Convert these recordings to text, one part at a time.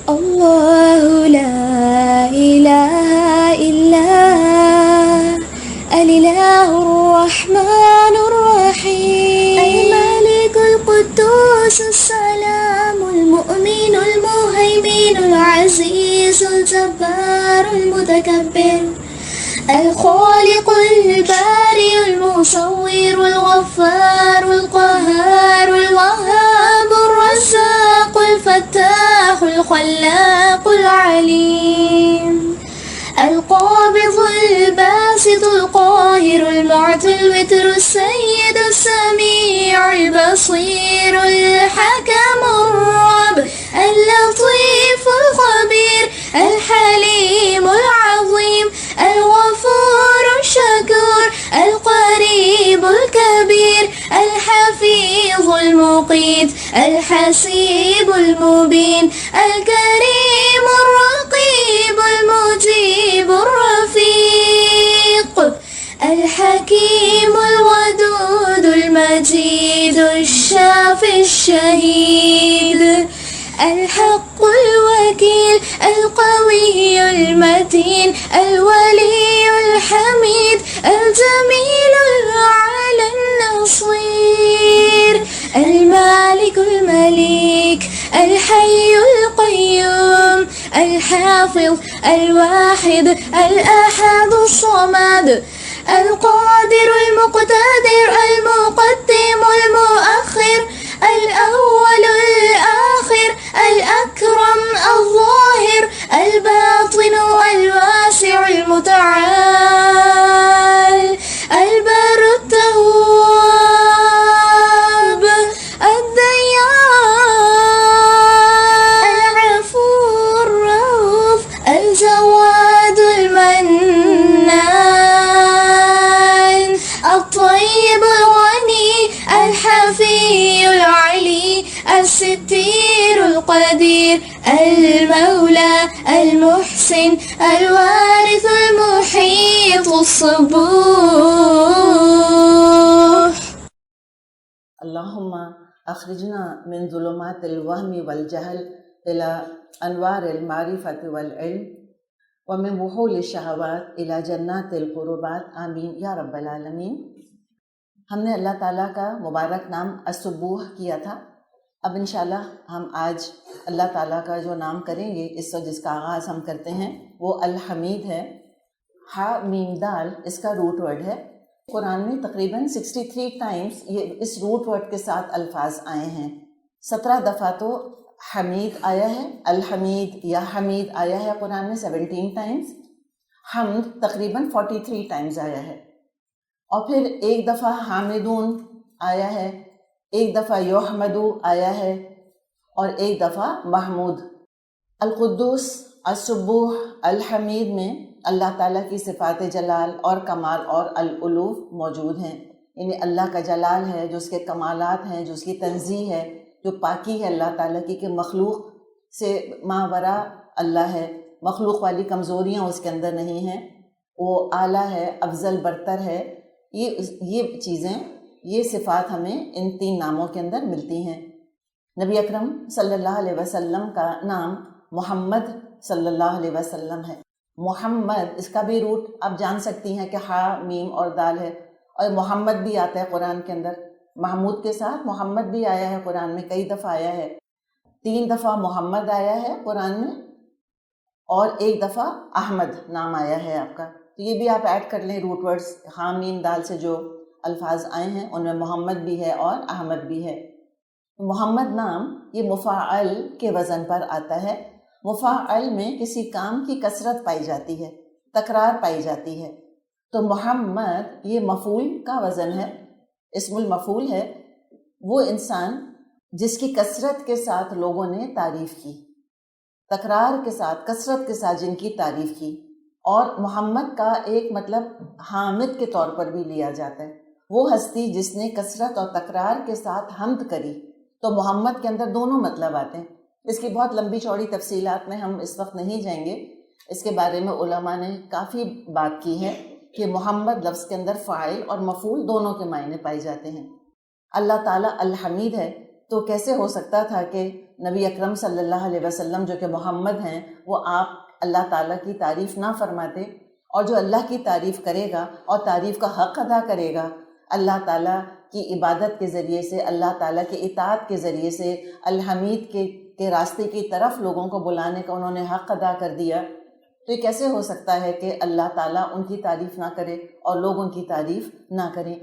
الله لا إله إلا الإله الرحمن الرحيم، الملك القدوس السلام المؤمن المهيمن العزيز الجبار المتكبر، الخالق البارئ المصور الغفار القهار الوهاب الرزاق الفتاح الخلاق العليم، القابض الباسط القاهر المعطي الوتر السيد السميع البصير الحكم الرب اللطيف الخبير الحليم العظيم الغفور الشكور القريب الكبير الحفيظ المقيت الحسيب المبين الكريم الرقيب المجيب الرفيق الحكيم الودود المجيد الشافي الشهيد الحق الوكيل القوي المتين الولي الحميد الجميل الأعلى النصير المالك المليك الحي القيوم الحافظ الواحد الأحد الصمد القادر المقتدر المقدم المؤخر الأول الآخر الأكرم الظاهر الباطن الواسع المتعال البر التواب الديان العفو الرؤوف الجواد المنان الطيب الغني الحفي العلي الستير القدير المولى المحسن الوارث المحيط الصبوح. اللهم اخرجنا من ظلمات الوهم والجهل الى انوار المعرفة والعلم ومن وحول الشہوات الى جنات القربات، آمین یا رب العالمین۔ ہم نے اللہ تعالیٰ کا مبارک نام السبوح کیا تھا۔ اب انشاءاللہ ہم آج اللہ تعالیٰ کا جو نام کریں گے، اس وقت جس کا آغاز ہم کرتے ہیں وہ الحمید ہے۔ ہا میم دال اس کا روٹ ورڈ ہے۔ قرآن میں تقریباً 63 ٹائمز یہ اس روٹ ورڈ کے ساتھ الفاظ آئے ہیں۔ 17 دفعہ تو حمید آیا ہے، الحمید یا حمید آیا ہے قرآن میں 17 ٹائمز۔ حمد تقریباً 43 ٹائمز آیا ہے، اور پھر ایک دفعہ حامدون آیا ہے، ایک دفعہ یحمدو آیا ہے، اور ایک دفعہ محمود۔ القدوس، السبوح، الحمید میں اللہ تعالیٰ کی صفات جلال اور کمال اور الالوف موجود ہیں، یعنی اللہ کا جلال ہے، جو اس کے کمالات ہیں، جو اس کی تنزیہ ہے، جو پاکی ہے اللہ تعالیٰ کی کہ مخلوق سے ماورا اللہ ہے، مخلوق والی کمزوریاں اس کے اندر نہیں ہیں، وہ اعلیٰ ہے، افضل برتر ہے۔ یہ چیزیں، یہ صفات ہمیں ان 3 ناموں کے اندر ملتی ہیں۔ نبی اکرم صلی اللہ علیہ وسلم کا نام محمد صلی اللہ علیہ وسلم ہے۔ محمد اس کا بھی روٹ آپ جان سکتی ہیں کہ ہا میم اور دال ہے، اور محمد بھی آتا ہے قرآن کے اندر، محمود کے ساتھ محمد بھی آیا ہے قرآن میں، کئی دفعہ آیا ہے۔ 3 دفعہ محمد آیا ہے قرآن میں، اور 1 دفعہ احمد نام آیا ہے آپ کا۔ تو یہ بھی آپ ایڈ کر لیں روٹ ورڈز، ہا میم دال سے جو الفاظ آئے ہیں ان میں محمد بھی ہے اور احمد بھی ہے۔ محمد نام یہ مفاعل کے وزن پر آتا ہے۔ مفاعل میں کسی کام کی کثرت پائی جاتی ہے، تکرار پائی جاتی ہے، تو محمد یہ مفعول کا وزن ہے، اسم المفعول ہے، وہ انسان جس کی کثرت کے ساتھ لوگوں نے تعریف کی، تکرار کے ساتھ، کثرت کے ساتھ جن کی تعریف کی۔ اور محمد کا ایک مطلب حامد کے طور پر بھی لیا جاتا ہے، وہ ہستی جس نے کثرت اور تکرار کے ساتھ حمد کری، تو محمد کے اندر دونوں مطلب آتے ہیں۔ اس کی بہت لمبی چوڑی تفصیلات میں ہم اس وقت نہیں جائیں گے، اس کے بارے میں علماء نے کافی بات کی ہے کہ محمد لفظ کے اندر فاعل اور مفعول دونوں کے معنی پائے جاتے ہیں۔ اللہ تعالیٰ الحمید ہے، تو کیسے ہو سکتا تھا کہ نبی اکرم صلی اللہ علیہ وسلم جو کہ محمد ہیں وہ آپ اللہ تعالیٰ کی تعریف نہ فرماتے؟ اور جو اللہ کی تعریف کرے گا اور تعریف کا حق ادا کرے گا، اللہ تعالیٰ کی عبادت کے ذریعے سے، اللہ تعالیٰ کے اطاعت کے ذریعے سے، الحمید کے راستے کی طرف لوگوں کو بلانے کا انہوں نے حق ادا کر دیا، تو یہ کیسے ہو سکتا ہے کہ اللہ تعالیٰ ان کی تعریف نہ کرے اور لوگ ان کی تعریف نہ کریں؟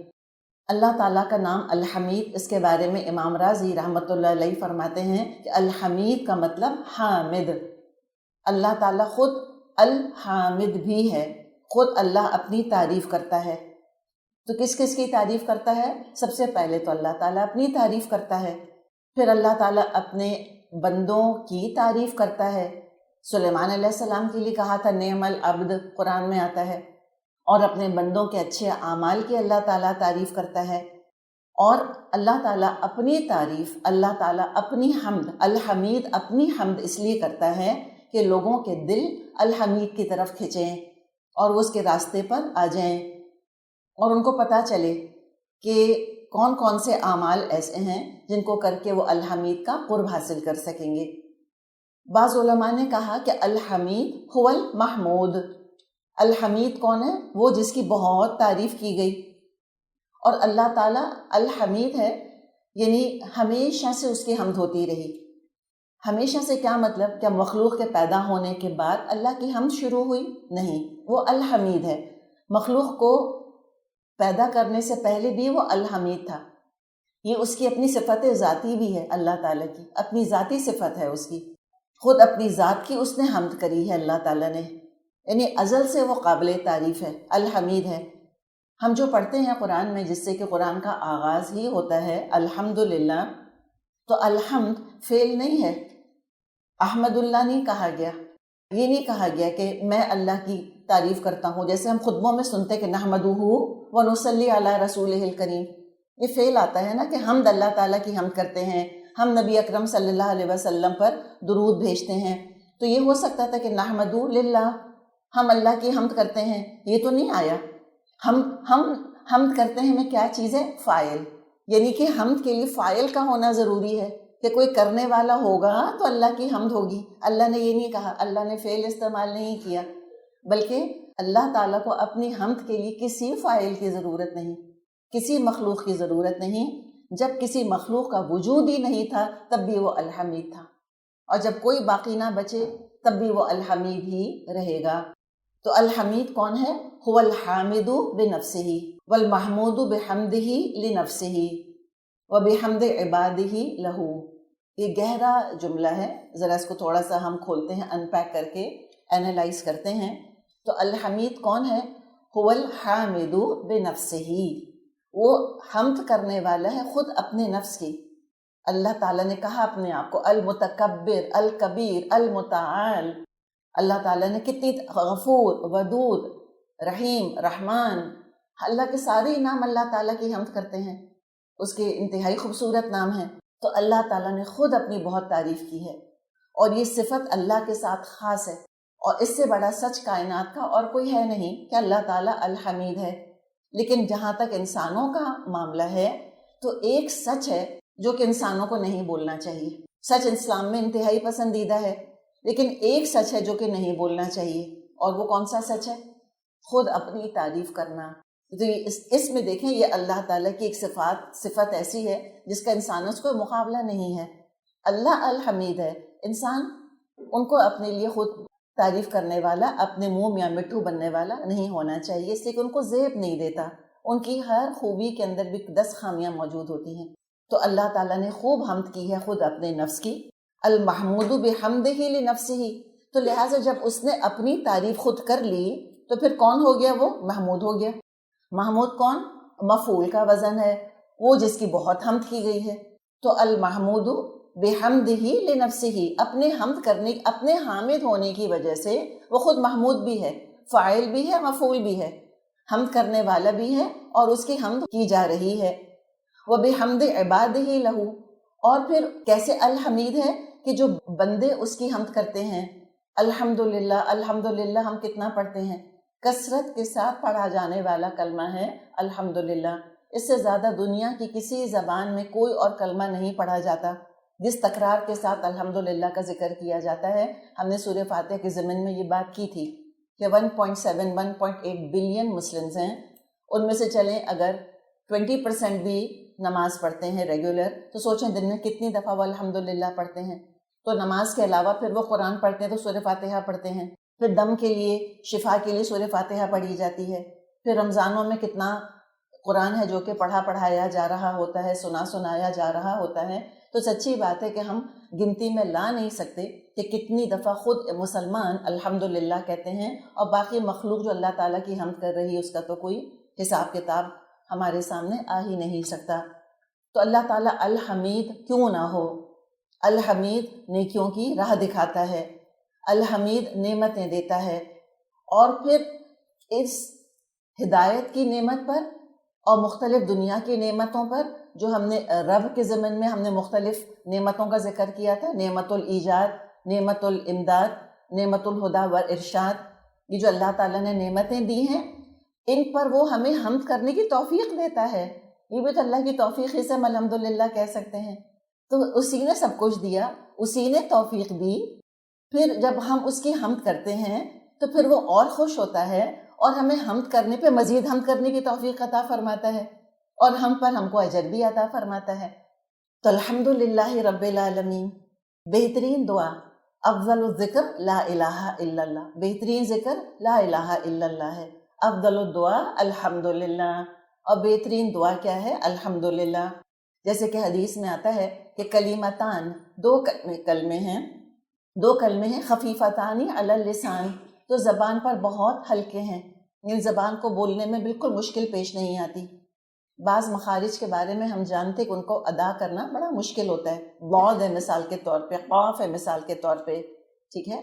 اللہ تعالیٰ کا نام الحمید، اس کے بارے میں امام رازی رحمۃ اللہ علیہ فرماتے ہیں کہ الحمید کا مطلب حامد، اللہ تعالیٰ خود الحامد بھی ہے، خود اللہ اپنی تعریف کرتا ہے۔ تو کس کس کی تعریف کرتا ہے؟ سب سے پہلے تو اللہ تعالیٰ اپنی تعریف کرتا ہے، پھر اللہ تعالیٰ اپنے بندوں کی تعریف کرتا ہے۔ سلیمان علیہ السلام کے لیے کہا تھا نعم العبد، قرآن میں آتا ہے، اور اپنے بندوں کے اچھے اعمال کی اللہ تعالیٰ تعریف کرتا ہے۔ اور اللہ تعالیٰ اپنی تعریف، اللہ تعالیٰ اپنی حمد، الحمید اپنی حمد اس لیے کرتا ہے کہ لوگوں کے دل الحمید کی طرف کھنچیں اور وہ اس کے راستے پر آ جائیں، اور ان کو پتہ چلے کہ کون کون سے اعمال ایسے ہیں جن کو کر کے وہ الحمید کا قرب حاصل کر سکیں گے۔ بعض علماء نے کہا کہ الحمید هو المحمود، الحمید کون ہے؟ وہ جس کی بہت تعریف کی گئی، اور اللہ تعالیٰ الحمید ہے، یعنی ہمیشہ سے اس کی حمد ہوتی رہی۔ ہمیشہ سے کیا مطلب؟ کیا مخلوق کے پیدا ہونے کے بعد اللہ کی حمد شروع ہوئی؟ نہیں، وہ الحمید ہے۔ مخلوق کو پیدا کرنے سے پہلے بھی وہ الحمید تھا۔ یہ اس کی اپنی صفت ذاتی بھی ہے، اللہ تعالیٰ کی اپنی ذاتی صفت ہے، اس کی خود اپنی ذات کی اس نے حمد کری ہے اللہ تعالیٰ نے، یعنی ازل سے وہ قابل تعریف ہے، الحمید ہے۔ ہم جو پڑھتے ہیں قرآن میں، جس سے کہ قرآن کا آغاز ہی ہوتا ہے الحمدللہ، تو الحمد فعل نہیں ہے، احمد اللہ نہیں کہا گیا، یہ نہیں کہا گیا کہ میں اللہ کی تعریف کرتا ہوں، جیسے ہم خطبوں میں سنتے کہ نحمدہ ونصلی علی رسولہ الکریم، یہ فعل آتا ہے نا کہ حمد اللہ تعالیٰ کی حمد کرتے ہیں، ہم نبی اکرم صلی اللہ علیہ وسلم پر درود بھیجتے ہیں، تو یہ ہو سکتا تھا کہ نحمدہ للہ، ہم اللہ کی حمد کرتے ہیں، یہ تو نہیں آیا۔ ہم حمد کرتے ہیں میں کیا چیز ہے؟ فاعل، یعنی کہ حمد کے لیے فاعل کا ہونا ضروری ہے، کہ کوئی کرنے والا ہوگا تو اللہ کی حمد ہوگی۔ اللہ نے یہ نہیں کہا، اللہ نے فعل استعمال نہیں کیا، بلکہ اللہ تعالیٰ کو اپنی حمد کے لیے کسی فاعل کی ضرورت نہیں، کسی مخلوق کی ضرورت نہیں۔ جب کسی مخلوق کا وجود ہی نہیں تھا تب بھی وہ الحمید تھا، اور جب کوئی باقی نہ بچے تب بھی وہ الحمید ہی رہے گا۔ تو الحمید کون ہے؟ هو الحامد بنفسه والمحمود بحمده لنفسه وبحمد عباده له۔ یہ گہرا جملہ ہے، ذرا اس کو تھوڑا سا ہم کھولتے ہیں، ان پیک کر کے اینالائز کرتے ہیں۔ تو الحمید کون ہے؟ هو الحامد بنفسه، وہ حمد کرنے والا ہے خود اپنے نفس کی۔ اللہ تعالیٰ نے کہا اپنے آپ کو المتکبر، الکبیر، المتعال۔ اللہ تعالیٰ نے کتنی غفور، ودود، رحیم، رحمان، اللہ کے سارے نام اللہ تعالیٰ کی حمد کرتے ہیں، اس کے انتہائی خوبصورت نام ہیں۔ تو اللہ تعالیٰ نے خود اپنی بہت تعریف کی ہے، اور یہ صفت اللہ کے ساتھ خاص ہے، اور اس سے بڑا سچ کائنات کا اور کوئی ہے نہیں کہ اللہ تعالیٰ الحمید ہے۔ لیکن جہاں تک انسانوں کا معاملہ ہے تو ایک سچ ہے جو کہ انسانوں کو نہیں بولنا چاہیے۔ سچ اسلام میں انتہائی پسندیدہ ہے، لیکن ایک سچ ہے جو کہ نہیں بولنا چاہیے، اور وہ کون سا سچ ہے؟ خود اپنی تعریف کرنا۔ تو اس میں دیکھیں، یہ اللہ تعالیٰ کی ایک صفت ایسی ہے جس کا انسانوں سے کوئی مقابلہ نہیں ہے۔ اللہ الحمید ہے، انسان ان کو اپنے لیے خود تعریف کرنے والا، اپنے منہ یا مٹھو بننے والا نہیں ہونا چاہیے، اس لیے کہ ان کو زیب نہیں دیتا، ان کی ہر خوبی کے اندر بھی 10 خامیاں موجود ہوتی ہیں۔ تو اللہ تعالیٰ نے خوب حمد کی ہے خود اپنے نفس کی، المحمود بحمدہ لنفسہ، تو لہٰذا جب اس نے اپنی تعریف خود کر لی تو پھر کون ہو گیا؟ وہ محمود ہو گیا۔ محمود کون؟ مفعول کا وزن ہے، وہ جس کی بہت حمد کی گئی ہے۔ تو المحمود بحمدہ لنفسہ، اپنے حمد کرنے، اپنے حامد ہونے کی وجہ سے وہ خود محمود بھی ہے، فاعل بھی ہے، مفعول بھی ہے، حمد کرنے والا بھی ہے، اور اس کی حمد کی جا رہی ہے۔ وبحمد عبادہ لہ، اور پھر کیسے الحمید ہے کہ جو بندے اس کی حمد کرتے ہیں۔ الحمدللہ، الحمدللہ ہم کتنا پڑھتے ہیں؟ کثرت کے ساتھ پڑھا جانے والا کلمہ ہے الحمدللہ۔ اس سے زیادہ دنیا کی کسی زبان میں کوئی اور کلمہ نہیں پڑھا جاتا جس تکرار کے ساتھ الحمدللہ کا ذکر کیا جاتا ہے۔ ہم نے سورہ فاتحہ کے ضمن میں یہ بات کی تھی کہ 1.7 1.8 بلین مسلمز ہیں، ان میں سے چلیں اگر 20% بھی نماز پڑھتے ہیں ریگولر، تو سوچیں دن میں کتنی دفعہ وہ الحمدللہ پڑھتے ہیں۔ تو نماز کے علاوہ پھر وہ قرآن پڑھتے ہیں تو سورہ فاتحہ پڑھتے ہیں، پھر دم کے لیے، شفا کے لیے سورہ فاتحہ پڑھی جاتی ہے، پھر رمضانوں میں کتنا قرآن ہے جو کہ پڑھایا جا رہا ہوتا ہے، سنایا جا رہا ہوتا ہے۔ تو سچی بات ہے کہ ہم گنتی میں لا نہیں سکتے کہ کتنی دفعہ خود مسلمان الحمدللہ کہتے ہیں، اور باقی مخلوق جو اللہ تعالیٰ کی حمد کر رہی ہے اس کا تو کوئی حساب کتاب ہمارے سامنے آ ہی نہیں سکتا۔ تو اللہ تعالیٰ الحمید کیوں نہ ہو؟ الحمید نیکیوں کی راہ دکھاتا ہے، الحمید نعمتیں دیتا ہے، اور پھر اس ہدایت کی نعمت پر اور مختلف دنیا کی نعمتوں پر جو ہم نے رب کے ضمن میں ہم نے مختلف نعمتوں کا ذکر کیا تھا، نعمت الایجاد، نعمت الامداد، نعمت الہدی والارشاد، یہ جو اللہ تعالیٰ نے نعمتیں دی ہیں ان پر وہ ہمیں حمد کرنے کی توفیق دیتا ہے۔ یہ بھی تو اللہ کی توفیق ہی سے ہم الحمدللہ کہہ سکتے ہیں۔ تو اسی نے سب کچھ دیا، اسی نے توفیق دی، پھر جب ہم اس کی حمد کرتے ہیں تو پھر وہ اور خوش ہوتا ہے اور ہمیں حمد کرنے پہ مزید حمد کرنے کی توفیق عطا فرماتا ہے، اور ہم پر ہم کو اجر بھی عطا فرماتا ہے۔ تو الحمدللہ رب العالمین، بہترین دعا، افضل الذکر لا الہ الا اللہ، بہترین ذکر لا الہ الا اللہ ہے، افضل الدعا الحمدللہ، اور بہترین دعا کیا ہے؟ الحمدللہ۔ جیسے کہ حدیث میں آتا ہے کہ کلمتان، دو کلمے ہیں خفیفتان علی اللسان، تو زبان پر بہت ہلکے ہیں، یعنی زبان کو بولنے میں بالکل مشکل پیش نہیں آتی۔ بعض مخارج کے بارے میں ہم جانتے کہ ان کو ادا کرنا بڑا مشکل ہوتا ہے، ضاد ہے مثال کے طور پہ، قاف ہے مثال کے طور پہ، ٹھیک ہے،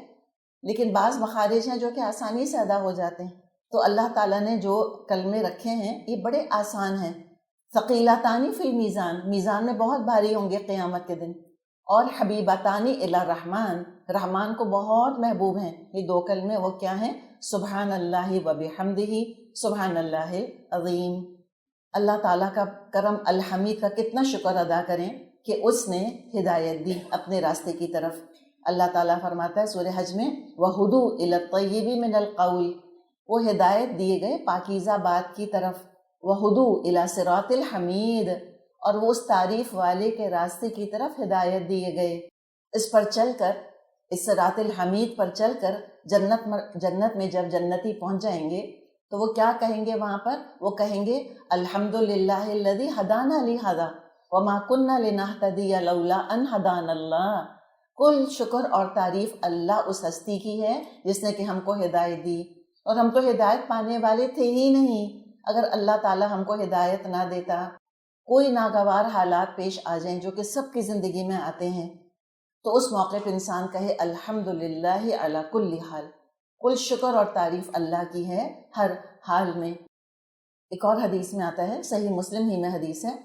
لیکن بعض مخارج ہیں جو کہ آسانی سے ادا ہو جاتے ہیں۔ تو اللہ تعالیٰ نے جو کلمے رکھے ہیں یہ بڑے آسان ہیں، ثقیلتانی فی المیزان، میزان میں بہت بھاری ہوں گے قیامت کے دن، اور حبیبتانی الی الرحمن، رحمان کو بہت محبوب ہیں۔ یہ دو کلمے وہ کیا ہیں؟ سبحان اللہ و بحمدہ، سبحان اللہ عظیم۔ اللہ تعالیٰ کا کرم، الحمید کا کتنا شکر ادا کریں کہ اس نے ہدایت دی اپنے راستے کی طرف۔ اللہ تعالیٰ فرماتا ہے سورہ حج میں وَہُدُوا إِلَى الطَّيِّبِ مِنَ الْقَوْلِ، وہ ہدایت دیے گئے پاکیزہ بات کی طرف، وَہُدُوا إِلَى صِرَاطِ الْحَمِيدِ، اور وہ اس تعریف والے کے راستے کی طرف ہدایت دیے گئے۔ اس پر چل کر، اس صراط الحمید پر چل کر جنت میں جب جنتی پہنچ جائیں گے تو وہ کیا کہیں گے وہاں پر؟ وہ کہیں گے الحمدللہ الذی ہدانا لہذا وما کنا لنہتدی لولا ان ہدانا اللہ، کل شکر اور تعریف اللہ اس ہستی کی ہے جس نے کہ ہم کو ہدایت دی، اور ہم تو ہدایت پانے والے تھے ہی نہیں اگر اللہ تعالی ہم کو ہدایت نہ دیتا۔ کوئی ناگوار حالات پیش آ جائیں جو کہ سب کی زندگی میں آتے ہیں، تو اس موقع پہ انسان کہے الحمدللہ علی کل حال، کل شکر اور تعریف اللہ کی ہے ہر حال میں۔ ایک اور حدیث میں آتا ہے، صحیح مسلم ہی میں حدیث ہے،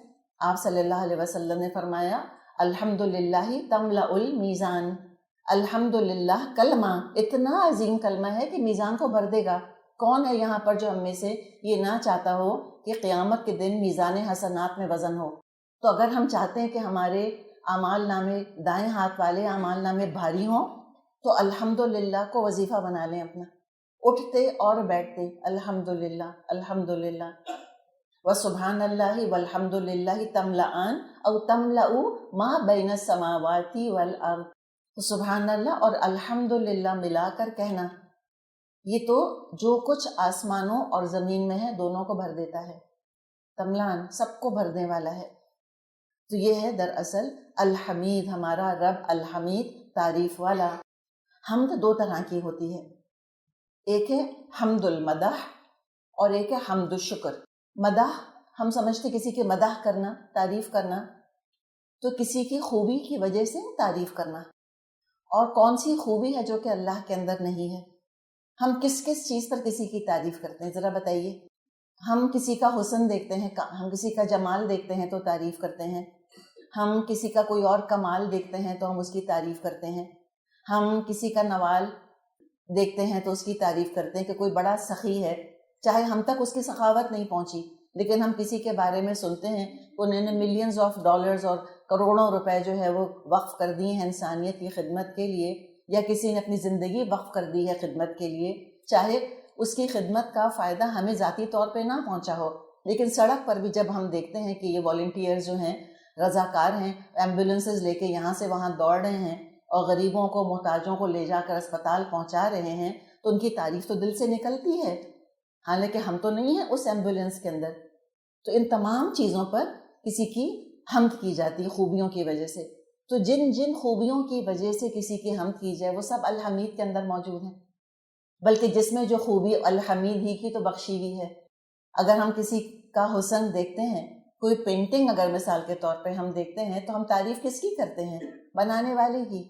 آپ صلی اللہ علیہ وسلم نے فرمایا الحمدللہ تملأ المیزان، الحمدللہ کلمہ اتنا عظیم کلمہ ہے کہ میزان کو بھر دے گا۔ کون ہے یہاں پر جو ہم میں سے یہ نہ چاہتا ہو کہ قیامت کے دن میزان حسنات میں وزن ہو؟ تو اگر ہم چاہتے ہیں کہ ہمارے اعمال نامے، دائیں ہاتھ والے اعمال نامے بھاری ہوں، تو الحمدللہ کو وظیفہ بنا لیں اپنا، اٹھتے اور بیٹھتے الحمدللہ الحمدللہ، وسبحان اللہ والحمدللہ تملأان او تملأ ما بین السماوات والارض، تو سبحان اللہ اور الحمدللہ ملا کر کہنا، یہ تو جو کچھ آسمانوں اور زمین میں ہے دونوں کو بھر دیتا ہے، تملان سب کو بھرنے والا ہے۔ تو یہ ہے دراصل الحمید، ہمارا رب الحمید، تعریف والا۔ حمد دو طرح کی ہوتی ہے، ایک ہے حمد المدح اور ایک ہے حمد الشکر۔ مدح ہم سمجھتے کسی کی مدح کرنا، تعریف کرنا، تو کسی کی خوبی کی وجہ سے تعریف کرنا، اور کون سی خوبی ہے جو کہ اللہ کے اندر نہیں ہے؟ ہم کس کس چیز پر کسی کی تعریف کرتے ہیں ذرا بتائیے؟ ہم کسی کا حسن دیکھتے ہیں، ہم کسی کا جمال دیکھتے ہیں تو تعریف کرتے ہیں، ہم کسی کا کوئی اور کمال دیکھتے ہیں تو ہم اس کی تعریف کرتے ہیں، ہم کسی کا نوال دیکھتے ہیں تو اس کی تعریف کرتے ہیں کہ کوئی بڑا سخی ہے، چاہے ہم تک اس کی سخاوت نہیں پہنچی لیکن ہم کسی کے بارے میں سنتے ہیں انہوں نے ملینز آف ڈالرز اور کروڑوں روپے جو ہے وہ وقف کر دی ہیں انسانیت کی خدمت کے لیے، یا کسی نے اپنی زندگی وقف کر دی ہے خدمت کے لیے، چاہے اس کی خدمت کا فائدہ ہمیں ذاتی طور پہ نہ پہنچا ہو، لیکن سڑک پر بھی جب ہم دیکھتے ہیں کہ یہ والنٹیئرز جو ہیں، رضاکار ہیں، ایمبولینسز لے کے یہاں سے وہاں دوڑ رہے ہیں اور غریبوں کو محتاجوں کو لے جا کر اسپتال پہنچا رہے ہیں، تو ان کی تعریف تو دل سے نکلتی ہے، حالانکہ ہم تو نہیں ہیں اس ایمبولینس کے اندر۔ تو ان تمام چیزوں پر کسی کی حمد کی جاتی ہے خوبیوں کی وجہ سے۔ تو جن جن خوبیوں کی وجہ سے کسی کی حمد کی جائے وہ سب الحمید کے اندر موجود ہیں، بلکہ جس میں جو خوبی الحمید ہی کی تو بخشی ہوئی ہے۔ اگر ہم کسی کا حسن دیکھتے ہیں، کوئی پینٹنگ اگر مثال کے طور پہ ہم دیکھتے ہیں، تو ہم تعریف کس کی کرتے ہیں؟ بنانے والے کی۔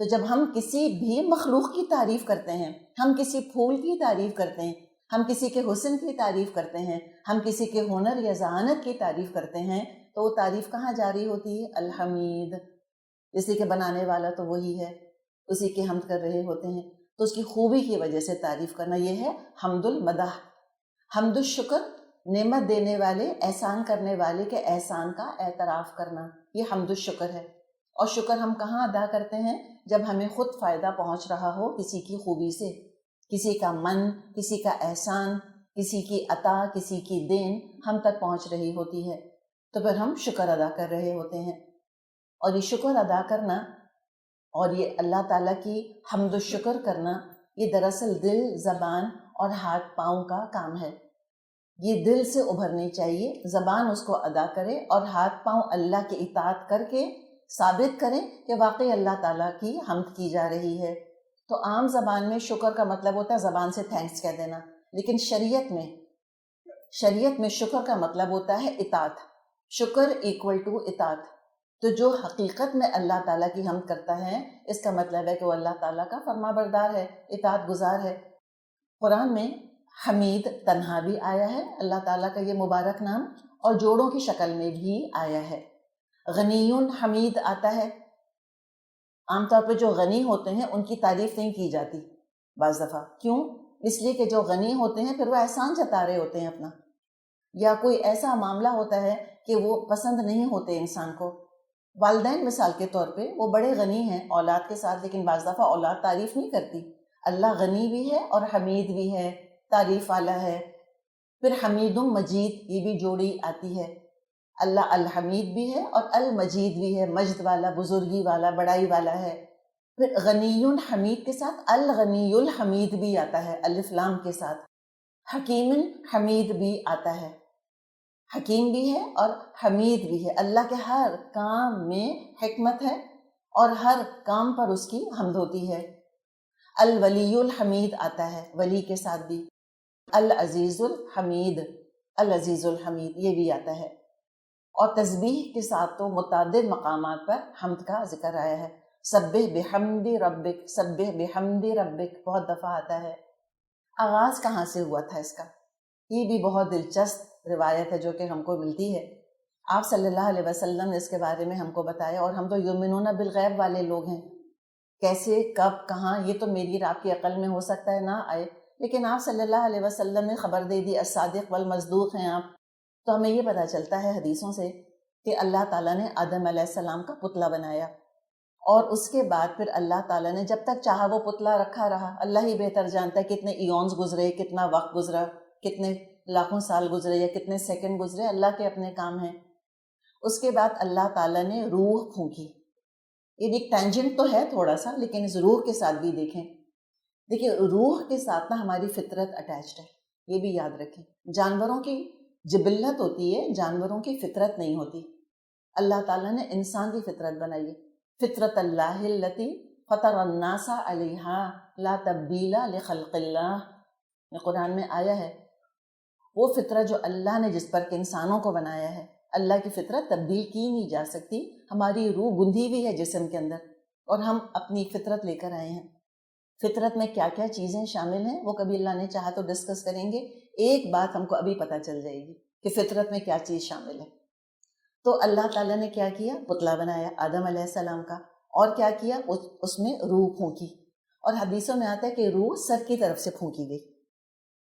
تو جب ہم کسی بھی مخلوق کی تعریف کرتے ہیں، ہم کسی پھول کی تعریف کرتے ہیں، ہم کسی کے حسن کی تعریف کرتے ہیں، ہم کسی کے ہنر یا ذہانت کی تعریف کرتے ہیں، تو وہ تعریف کہاں جاری ہوتی ہے؟ الحمید۔ اسی کے بنانے والا تو وہی ہے، اسی کی حمد کر رہے ہوتے ہیں، تو اس کی خوبی کی وجہ سے تعریف کرنا، یہ ہے حمد المدح۔ حمد الشکر، نعمت دینے والے، احسان کرنے والے کے احسان کا اعتراف کرنا، یہ حمد الشکر ہے۔ اور شکر ہم کہاں ادا کرتے ہیں؟ جب ہمیں خود فائدہ پہنچ رہا ہو کسی کی خوبی سے، کسی کا من، کسی کا احسان، کسی کی عطا، کسی کی دین ہم تک پہنچ رہی ہوتی ہے، تو پھر ہم شکر ادا کر رہے ہوتے ہیں۔ اور یہ شکر ادا کرنا اور یہ اللہ تعالیٰ کی حمد و شکر کرنا، یہ دراصل دل، زبان اور ہاتھ پاؤں کا کام ہے۔ یہ دل سے ابھرنی چاہیے، زبان اس کو ادا کرے اور ہاتھ پاؤں اللہ کی اطاعت کر کے ثابت کریں کہ واقعی اللہ تعالیٰ کی حمد کی جا رہی ہے۔ تو عام زبان میں شکر کا مطلب ہوتا ہے زبان سے تھینکس کہہ دینا، لیکن شریعت میں شکر کا مطلب ہوتا ہے اطاعت۔ شکر ایکول ٹو اطاعت۔ تو جو حقیقت میں اللہ تعالیٰ کی حمد کرتا ہے، اس کا مطلب ہے کہ وہ اللہ تعالیٰ کا فرما بردار ہے، اطاعت گزار ہے۔ قرآن میں حمید تنہا بھی آیا ہے، اللہ تعالیٰ کا یہ مبارک نام، اور جوڑوں کی شکل میں بھی آیا ہے۔ غنیون حمید آتا ہے، عام طور پہ جو غنی ہوتے ہیں ان کی تعریف نہیں کی جاتی بعض دفعہ، کیوں؟ اس لیے کہ جو غنی ہوتے ہیں پھر وہ احسان جتا رہے ہوتے ہیں اپنا، یا کوئی ایسا معاملہ ہوتا ہے کہ وہ پسند نہیں ہوتے انسان کو۔ والدین مثال کے طور پہ وہ بڑے غنی ہیں اولاد کے ساتھ، لیکن بعض دفعہ اولاد تعریف نہیں کرتی۔ اللہ غنی بھی ہے اور حمید بھی ہے، تعریف والا ہے۔ پھر حمید مجید، یہ بھی جوڑی آتی ہے، اللہ الحمید بھی ہے اور المجید بھی ہے، مجد والا، بزرگی والا، بڑائی والا ہے۔ پھر غنی حمید کے ساتھ الغنی الحمید بھی آتا ہے، الف لام کے ساتھ۔ حکیم حمید بھی آتا ہے، حکیم بھی ہے اور حمید بھی ہے، اللہ کے ہر کام میں حکمت ہے اور ہر کام پر اس کی حمد ہوتی ہے۔ الولی الحمید آتا ہے، ولی کے ساتھ بھی۔ العزیز الحمید، العزیز الحمید یہ بھی آتا ہے۔ اور تسبیح کے ساتھ تو متعدد مقامات پر حمد کا ذکر آیا ہے، سبح بحمد ربک، سبح بحمد ربک بہت دفعہ آتا ہے۔ آغاز کہاں سے ہوا تھا اس کا؟ یہ بھی بہت دلچسپ روایت ہے جو کہ ہم کو ملتی ہے۔ آپ صلی اللہ علیہ وسلم نے اس کے بارے میں ہم کو بتایا، اور ہم تو یؤمنون بالغیب والے لوگ ہیں، کیسے، کب، کہاں، یہ تو میری اور آپ کی عقل میں ہو سکتا ہے نہ آئے، لیکن آپ صلی اللہ علیہ وسلم نے خبر دے دی، الصادق والمصدوق ہیں آپ۔ تو ہمیں یہ پتہ چلتا ہے حدیثوں سے کہ اللہ تعالیٰ نے آدم علیہ السلام کا پتلا بنایا، اور اس کے بعد پھر اللہ تعالیٰ نے جب تک چاہا وہ پتلا رکھا رہا۔ اللہ ہی بہتر جانتا ہے کتنے ایونز گزرے، کتنا وقت گزرا، کتنے لاکھوں سال گزرے یا کتنے سیکنڈ گزرے، اللہ کے اپنے کام ہیں۔ اس کے بعد اللہ تعالیٰ نے روح پھونکی۔ یہ ایک ٹینجنٹ تو ہے تھوڑا سا، لیکن اس روح کے ساتھ بھی دیکھیں روح کے ساتھ نہ ہماری فطرت اٹیچڈ ہے، یہ بھی یاد رکھیں۔ جانوروں کی جبلت ہوتی ہے، جانوروں کی فطرت نہیں ہوتی۔ اللہ تعالیٰ نے انسان کی فطرت بنائی ہے، فطرت اللہ التی فطر الناس علیہا لا تبدیل لخلق اللہ، قرآن میں آیا ہے، وہ فطرت جو اللہ نے جس پر کہ انسانوں کو بنایا ہے، اللہ کی فطرت تبدیل کی نہیں جا سکتی۔ ہماری روح گندھی ہوئی ہے جسم کے اندر، اور ہم اپنی فطرت لے کر آئے ہیں۔ فطرت میں کیا کیا چیزیں شامل ہیں وہ کبھی اللہ نے چاہا تو ڈسکس کریں گے۔ ایک بات ہم کو ابھی پتہ چل جائے گی کہ فطرت میں کیا چیز شامل ہے۔ تو اللہ تعالیٰ نے کیا کیا؟ پتلا بنایا آدم علیہ السلام کا، اور کیا کیا؟ اس میں روح پھونکی، اور حدیثوں میں آتا ہے کہ روح سر کی طرف سے پھونکی گئی۔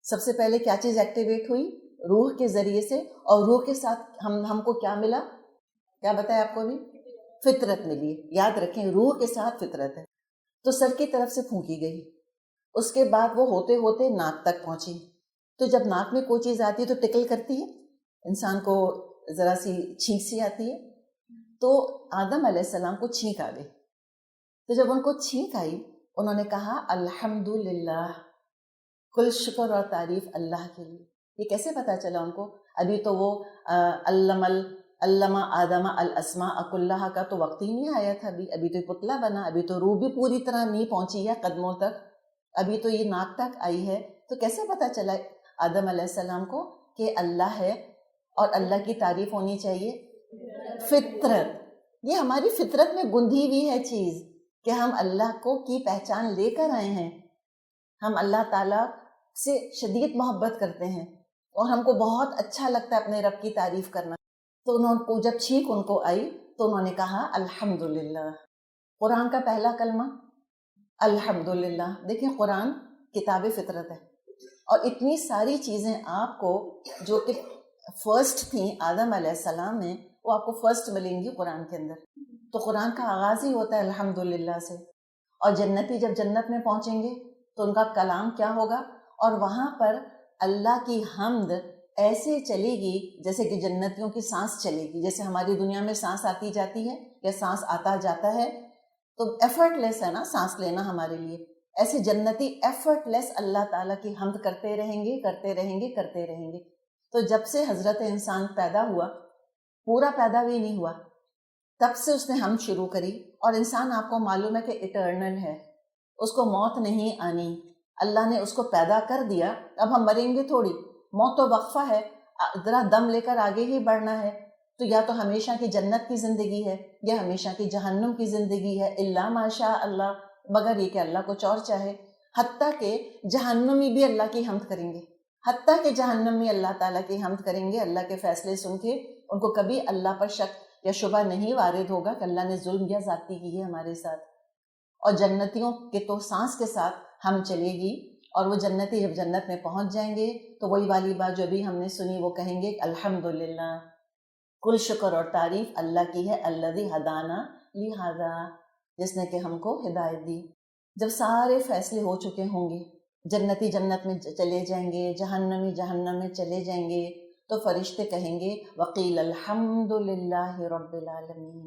سب سے پہلے کیا چیز ایکٹیویٹ ہوئی؟ روح کے ذریعے سے، اور روح کے ساتھ ہم کو کیا ملا؟ کیا بتایا آپ کو بھی؟ فطرت ملی. یاد رکھیں روح کے ساتھ فطرت ہے. تو سر کی طرف سے پھونکی گئی، اس کے بعد وہ ہوتے ہوتے ناک تک پہنچی. تو جب ناک میں کوئی چیز آتی ہے تو ٹکل کرتی ہے، انسان کو ذرا سی چھینک سی آتی ہے. تو آدم علیہ السلام کو چھینک آ گئی. تو جب ان کو چھینک آئی انہوں نے کہا الحمدللہ، کل شکر اور تعریف اللہ کے لیے. یہ کیسے پتا چلا ان کو؟ ابھی تو وہ علامہ آدم الاسماء کلھا کا تو وقت ہی نہیں آیا تھا. ابھی تو پتلا بنا، ابھی تو روح بھی پوری طرح نہیں پہنچی ہے قدموں تک، ابھی تو یہ ناک تک آئی ہے. تو کیسے پتا چلا آدم علیہ السلام کو کہ اللہ ہے اور اللہ کی تعریف ہونی چاہیے؟ فطرت. یہ ہماری فطرت میں گندھی ہوئی ہے چیز کہ ہم اللہ کو کی پہچان لے کر آئے ہیں. ہم اللہ تعالیٰ سے شدید محبت کرتے ہیں اور ہم کو بہت اچھا لگتا ہے اپنے رب کی تعریف کرنا. تو انہوں کو جب چھینک ان کو آئی تو انہوں نے کہا الحمدللہ. قرآن کا پہلا کلمہ الحمدللہ. دیکھیں قرآن کتاب فطرت ہے، اور اتنی ساری چیزیں آپ کو جو کہ فرسٹ تھیں آدم علیہ السلام میں، وہ آپ کو فرسٹ ملیں گی قرآن کے اندر. تو قرآن کا آغاز ہی ہوتا ہے الحمدللہ سے. اور جنتی جب جنت میں پہنچیں گے تو ان کا کلام کیا ہوگا؟ اور وہاں پر اللہ کی حمد ایسے چلے گی جیسے کہ جنتیوں کی سانس چلے گی. جیسے ہماری دنیا میں سانس آتی جاتی ہے یا سانس آتا جاتا ہے تو ایفرٹ لیس ہے نا سانس لینا ہمارے لیے. ایسے جنتی ایفرٹ لیس اللہ تعالیٰ کی حمد کرتے رہیں گے کرتے رہیں گے کرتے رہیں گے. تو جب سے حضرت انسان پیدا ہوا، پورا پیدا بھی نہیں ہوا، تب سے اس نے حمد شروع کری. اور انسان آپ کو معلوم ہے کہ اٹرنل ہے، اس کو موت نہیں آنی. اللہ نے اس کو پیدا کر دیا، اب ہم مریں گے تھوڑی، موت تو وقفہ ہے، ذرا دم لے کر آگے ہی بڑھنا ہے. تو یا تو ہمیشہ کی جنت کی زندگی ہے یا ہمیشہ کی جہنم کی زندگی ہے، الا ماشاء اللہ، مگر یہ کہ اللہ کچھ اور چاہے. حتیٰ کہ جہنمی بھی اللہ کی حمد کریں گے، حتیٰ کہ جہنم میں اللہ تعالیٰ کی حمد کریں گے. اللہ کے فیصلے سن کے ان کو کبھی اللہ پر شک یا شبہ نہیں وارد ہوگا کہ اللہ نے ظلم یا زیادتی کی ہے ہمارے ساتھ. اور جنتیوں کے تو سانس کے ساتھ ہم چلے گی، اور وہ جنتی جب جنت میں پہنچ جائیں گے تو وہی والی بات جو بھی ہم نے سنی وہ کہیں گے الحمدللہ، کل شکر اور تعریف اللہ کی ہے، الذی ہدانا لہذا، جس نے کہ ہم کو ہدایت دی. جب سارے فیصلے ہو چکے ہوں گے، جنتی جنت میں چلے جائیں گے، جہنمی جہنم میں چلے جائیں گے، تو فرشتے کہیں گے وقیل الحمدللہ رب العالمین.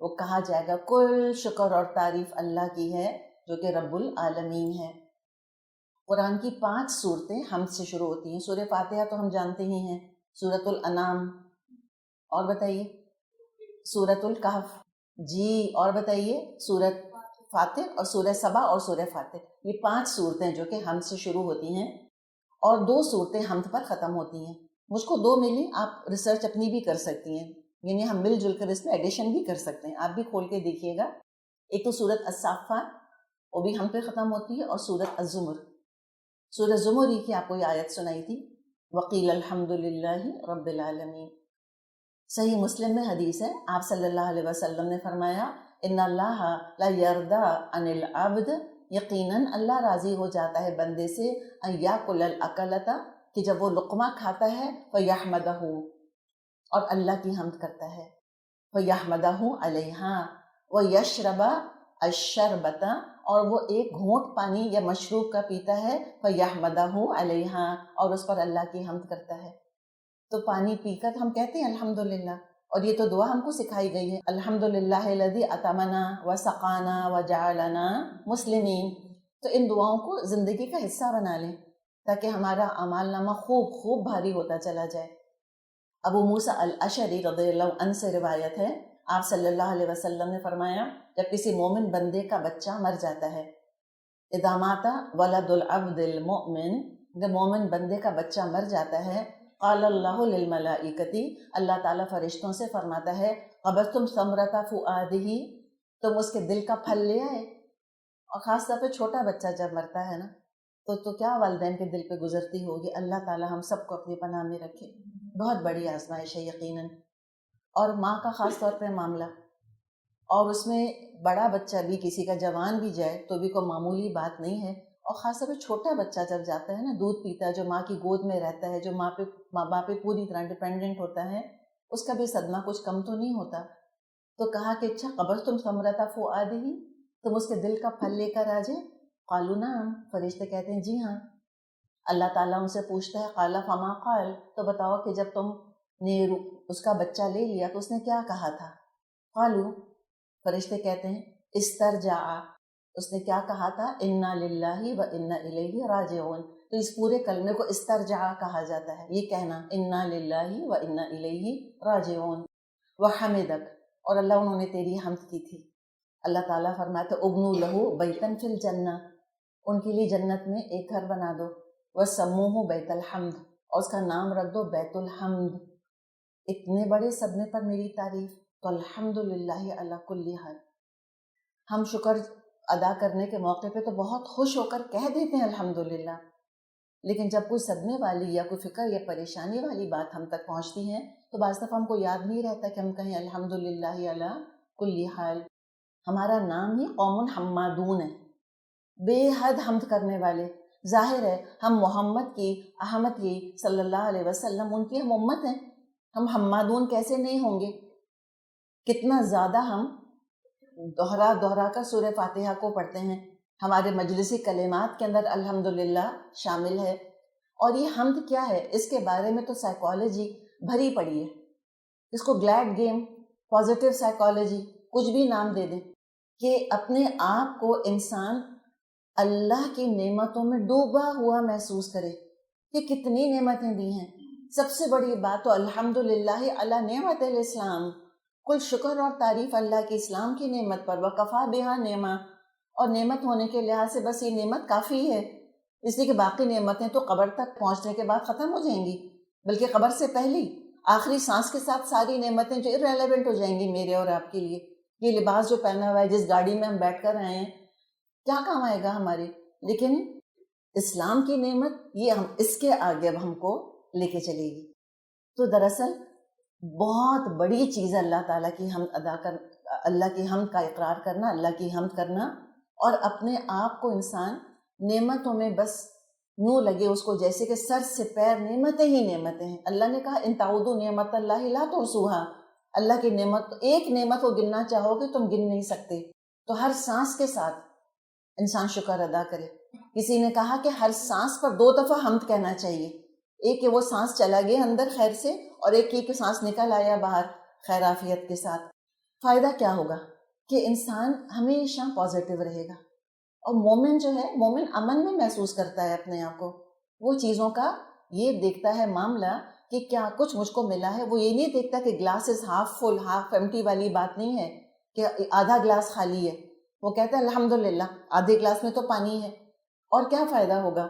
وہ کہا جائے گا کل شکر اور تعریف اللہ کی ہے جو کہ رب العالمین ہے. قرآن کی 5 صورتیں حمد سے شروع ہوتی ہیں. سورہ فاتحہ تو ہم جانتے ہی ہیں، سورۃ الانعام، اور بتائیے سورۃ الکہف، جی اور بتائیے سورۃ فاتر اور سورہ سبا اور سورہ فاتر. یہ 5 صورتیں جو کہ حمد سے شروع ہوتی ہیں، اور 2 صورتیں حمد پر ختم ہوتی ہیں. مجھ کو 2 ملی، آپ ریسرچ اپنی بھی کر سکتی ہیں، یعنی ہم مل جل کر اس میں ایڈیشن بھی کر سکتے ہیں. آپ بھی کھول کے دیکھیے گا. ایک تو سورۃ الصافات، وہ بھی ہم پہ ختم ہوتی ہے، اور سورۃ الزمر. سورۃ زمر ہی کی آپ کو یہ آیت سنائی تھی وقیل الحمدللہ رب العالمین. صحیح مسلم میں حدیث ہے، آپ صلی اللہ علیہ وسلم نے فرمایا ان اللہ لا یرضی عن العبد، یقیناً اللہ راضی ہو جاتا ہے بندے سے، ان یاکل الاکلۃ، کہ جب وہ لقمہ کھاتا ہے فیحمدہ، اور اللہ کی حمد کرتا ہے، فیحمدہ علیہا، ویشرب الشربۃ، اور وہ ایک گھونٹ پانی یا مشروب کا پیتا ہے، فیحمدہ علیہا، اور اس پر اللہ کی حمد کرتا ہے. تو پانی پی کر ہم کہتے ہیں الحمدللہ، اور یہ تو دعا ہم کو سکھائی گئی ہے الحمدللہ الذی اطعمنا وسقانا وجعلنا مسلمین. تو ان دعاؤں کو زندگی کا حصہ بنا لیں تاکہ ہمارا اعمال نامہ خوب خوب بھاری ہوتا چلا جائے. ابو موسیٰ الاشعری رضی اللہ عنہ سے روایت ہے، آپ صلی اللہ علیہ وسلم نے فرمایا جب کسی مومن بندے کا بچہ مر جاتا ہے، اذا مات ولد العبد المؤمن، جب مومن بندے کا بچہ مر جاتا ہے، قال اللہ للملائکتی، اللہ تعالیٰ فرشتوں سے فرماتا ہے قبضتم ثمرۃ فؤادہ، تم اس کے دل کا پھل لے آئے. اور خاص طور پہ چھوٹا بچہ جب مرتا ہے نا تو کیا والدین کے دل پہ گزرتی ہوگی. اللہ تعالیٰ ہم سب کو اپنی پناہ میں رکھے. بہت بڑی آزمائش ہے یقیناً. اور ماں کا خاص طور پہ معاملہ، اور اس میں بڑا بچہ بھی، کسی کا جوان بھی جائے تو بھی کوئی معمولی بات نہیں ہے. اور خاص طور پہ چھوٹا بچہ جب جاتا ہے نا، دودھ پیتا ہے، جو ماں کی گود میں رہتا ہے، جو ماں باپ پہ پوری طرح ڈپینڈنٹ ہوتا ہے، اس کا بھی صدمہ کچھ کم تو نہیں ہوتا. تو کہا کہ اچھا قبر تم ثمرۃ فؤادہ، تم اس کے دل کا پھل لے کر آ جائے. قالوا نعم، فرشتے کہتے ہیں جی ہاں. اللہ تعالیٰ ان سے پوچھتا ہے قال فما قال، تو بتاؤ کہ جب تم نے اس کا بچہ لے لیا تو اس نے کیا کہا تھا. قالوا، فرشتے کہتے ہیں استرجع، اس نے کیا کہا تھا انا للہ و انا الیہ راجعون. تو اس پورے کلمے کو استرجع کہا جاتا ہے، یہ کہنا انا للہ و انا الیہ راجعون. وحمدک، اور اللہ انہوں نے تیری حمد کی تھی. اللہ تعالیٰ فرماتے ابنوا لہ بیتا فی الجنہ، ان کے لیے جنت میں ایک گھر بنا دو. وسموہ بیت الحمد، اور اس کا نام رکھ دو بیت الحمد. اتنے بڑے صدمے پر میری تعریف، تو الحمدللہ علی کل حال. ہم شکر ادا کرنے کے موقع پہ تو بہت خوش ہو کر کہہ دیتے ہیں الحمدللہ، لیکن جب کوئی صدمے والی یا کوئی فکر یا پریشانی والی بات ہم تک پہنچتی ہے تو بعض دفعہ ہم کو یاد نہیں رہتا کہ ہم کہیں الحمدللہ علی کل حال. ہمارا نام ہی قوم حمادون ہے، بے حد حمد کرنے والے. ظاہر ہے ہم محمد کی، احمد کی صلی اللہ علیہ وسلم، ان کی ہم امت ہیں، ہم حمادون کیسے نہیں ہوں گے. کتنا زیادہ ہم دوہرا کر سورہ فاتحہ کو پڑھتے ہیں. ہمارے مجلسی کلمات کے اندر الحمدللہ شامل ہے. اور یہ حمد کیا ہے، اس کے بارے میں تو سائیکالوجی بھری پڑی ہے. اس کو گلیڈ گیم، پازیٹیو سائیکالوجی، کچھ بھی نام دے دیں، کہ اپنے آپ کو انسان اللہ کی نعمتوں میں ڈوبا ہوا محسوس کرے کہ کتنی نعمتیں دی ہیں. سب سے بڑی بات تو الحمدللہ علی نعمت الاسلام، کل شکر اور تعریف اللہ کی اسلام کی نعمت پر. وکفا بہا نعمہ، اور نعمت ہونے کے لحاظ سے بس یہ نعمت کافی ہے، اس لیے کہ باقی نعمتیں تو قبر تک پہنچنے کے بعد ختم ہو جائیں گی، بلکہ قبر سے پہلے آخری سانس کے ساتھ ساری نعمتیں جو irrelevant ہو جائیں گی میرے اور آپ کے لیے. یہ لباس جو پہنا ہوا ہے، جس گاڑی میں ہم بیٹھ کر آئے ہیں، کیا کام آئے گا ہمارے. لیکن اسلام کی نعمت یہ ہم اس کے آگے اب ہم کو لے کے چلے گی. تو دراصل بہت بڑی چیز ہے اللہ تعالیٰ کی حمد اللہ کی حمد کا اقرار کرنا، اللہ کی حمد کرنا، اور اپنے آپ کو انسان نعمتوں میں بس یوں لگے اس کو جیسے کہ سر سے پیر نعمتیں ہی نعمتیں ہیں. اللہ نے کہا ان تعودوا نعمت اللہ لا تحصوها، اللہ کی نعمت ایک نعمت کو گننا چاہو گے تم گن نہیں سکتے. تو ہر سانس کے ساتھ انسان شکر ادا کرے. کسی نے کہا کہ ہر سانس پر 2 دفعہ حمد کہنا چاہیے، ایک کہ وہ سانس چلا گیا اندر خیر سے، اور ایک کہ سانس نکل آیا باہر خیر عافیت کے ساتھ. فائدہ کیا ہوگا کہ انسان ہمیشہ پازیٹیو رہے گا. اور مومن جو ہے، مومن امن میں محسوس کرتا ہے اپنے آپ کو. وہ چیزوں کا یہ دیکھتا ہے معاملہ کہ کیا کچھ مجھ کو ملا ہے. وہ یہ نہیں دیکھتا کہ glass is half full half empty والی بات نہیں ہے کہ آدھا گلاس خالی ہے. وہ کہتا ہے الحمدللہ آدھے گلاس میں تو پانی ہے. اور کیا فائدہ ہوگا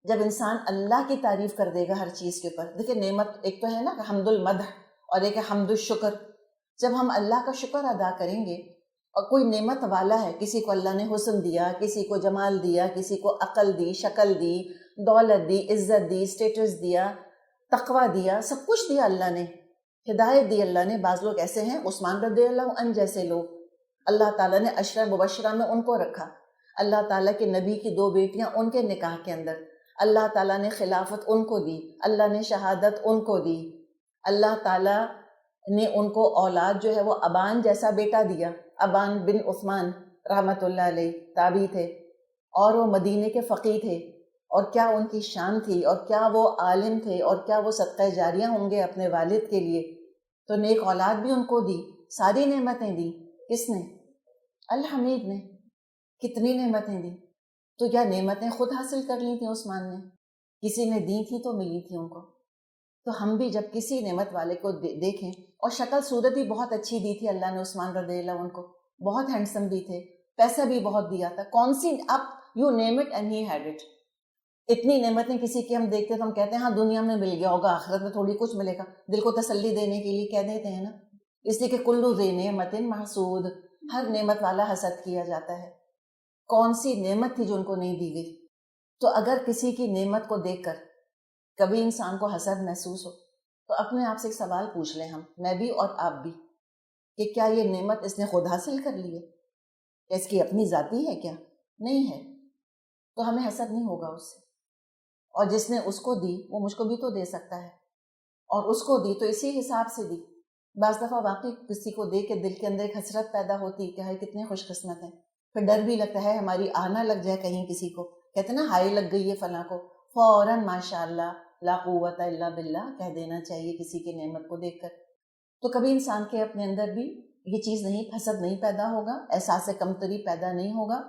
جب انسان اللہ کی تعریف کر دے گا ہر چیز کے اوپر. دیکھیں نعمت ایک تو ہے نا کہ حمد المدح، اور ایک ہے حمد الشکر. جب ہم اللہ کا شکر ادا کریں گے، اور کوئی نعمت والا ہے، کسی کو اللہ نے حسن دیا، کسی کو جمال دیا، کسی کو عقل دی، شکل دی، دولت دی، عزت دی، اسٹیٹس دیا، تقوی دیا، سب کچھ دیا اللہ نے، ہدایت دی اللہ نے. بعض لوگ ایسے ہیں عثمان رضی اللہ عنہ جیسے لوگ، اللہ تعالیٰ نے عشرہ مبشرہ میں ان کو رکھا. اللہ تعالیٰ کے نبی کی 2 بیٹیاں ان کے نکاح کے اندر، اللہ تعالیٰ نے خلافت ان کو دی، اللہ نے شہادت ان کو دی. اللہ تعالیٰ نے ان کو اولاد جو ہے وہ ابان جیسا بیٹا دیا. ابان بن عثمان رحمۃ اللہ علیہ تابعی تھے، اور وہ مدینے کے فقیہ تھے، اور کیا ان کی شان تھی، اور کیا وہ عالم تھے، اور کیا وہ صدقہ جاریہ ہوں گے اپنے والد کے لیے. تو نیک اولاد بھی ان کو دی، ساری نعمتیں دی. کس نے؟ الحمید نے. کتنی نعمتیں دی. تو کیا نعمتیں خود حاصل کر لی تھیں عثمان نے؟ کسی نے دی تھی تو ملی تھی ان کو. تو ہم بھی جب کسی نعمت والے کو دیکھیں، اور شکل صورت بھی بہت اچھی دی تھی اللہ نے عثمان رضی اللہ عنہ کو، بہت ہینڈسم بھی تھے، پیسہ بھی بہت دیا تھا، کون سی اب you name it and he had it. اتنی نعمتیں کسی کی ہم دیکھتے تو ہم کہتے ہیں ہاں دنیا میں مل گیا ہوگا، آخرت میں تھوڑی کچھ ملے گا. دل کو تسلی دینے کے لیے کہہ دیتے ہیں نا، اس لیے کہ کلو ذی نعمت محسود، ہر نعمت والا حسد کیا جاتا ہے. کون سی نعمت تھی جو ان کو نہیں دی گئی؟ تو اگر کسی کی نعمت کو دیکھ کر کبھی انسان کو حسد محسوس ہو تو اپنے آپ سے ایک سوال پوچھ لیں، ہم میں بھی اور آپ بھی، کہ کیا یہ نعمت اس نے خود حاصل کر لی ہے؟ اس کی اپنی ذاتی ہے کیا؟ نہیں ہے. تو ہمیں حسد نہیں ہوگا اس سے، اور جس نے اس کو دی وہ مجھ کو بھی تو دے سکتا ہے، اور اس کو دی تو اسی حساب سے دی۔ بعض دفعہ واقعی کسی کو دے کے دل کے اندر ایک حسرت پیدا ہوتی کہ ہائے کتنے خوش قسمت ہیں، پھر ڈر بھی لگتا ہے ہماری آنا لگ جائے کہیں کسی کو، کہتے ہیں نا ہائے لگ گئی ہے فلاں کو، فوراً ماشاء اللہ لا قوت الا باللہ کہہ دینا چاہیے کسی کی نعمت کو دیکھ کر۔ تو کبھی انسان کے اپنے اندر بھی یہ چیز نہیں، حسد نہیں پیدا ہوگا، احساس کمتری پیدا نہیں ہوگا۔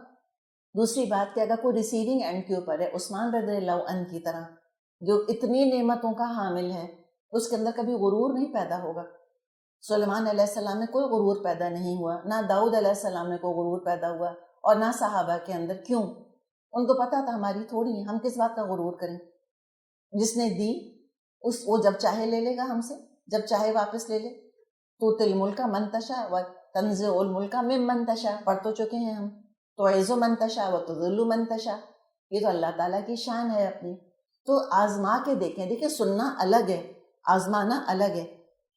دوسری بات کہ اگر کوئی ریسیونگ اینڈ کے اوپر ہے، عثمان رضی اللہ عنہ کی طرح جو اتنی نعمتوں کا حامل ہے، اس کے اندر کبھی غرور نہیں پیدا ہوگا۔ سلیمان علیہ السلام میں کوئی غرور پیدا نہیں ہوا، نہ داؤد علیہ السلام میں کوئی غرور پیدا ہوا، اور نہ صحابہ کے اندر۔ کیوں؟ ان کو پتا تھا ہماری تھوڑی ہے، ہم کس بات کا غرور کریں؟ جس نے دی وہ جب چاہے لے لے گا ہم سے، جب چاہے واپس لے لے۔ تو تل ملک من تشاء و تنزع الملک ممن تشاء، پڑھ تو چکے ہیں ہم، تو عز من تشاء و تذل من تشاء، یہ تو اللہ تعالیٰ کی شان ہے اپنی۔ تو آزما کے دیکھیں سننا الگ ہے، آزمانا الگ ہے۔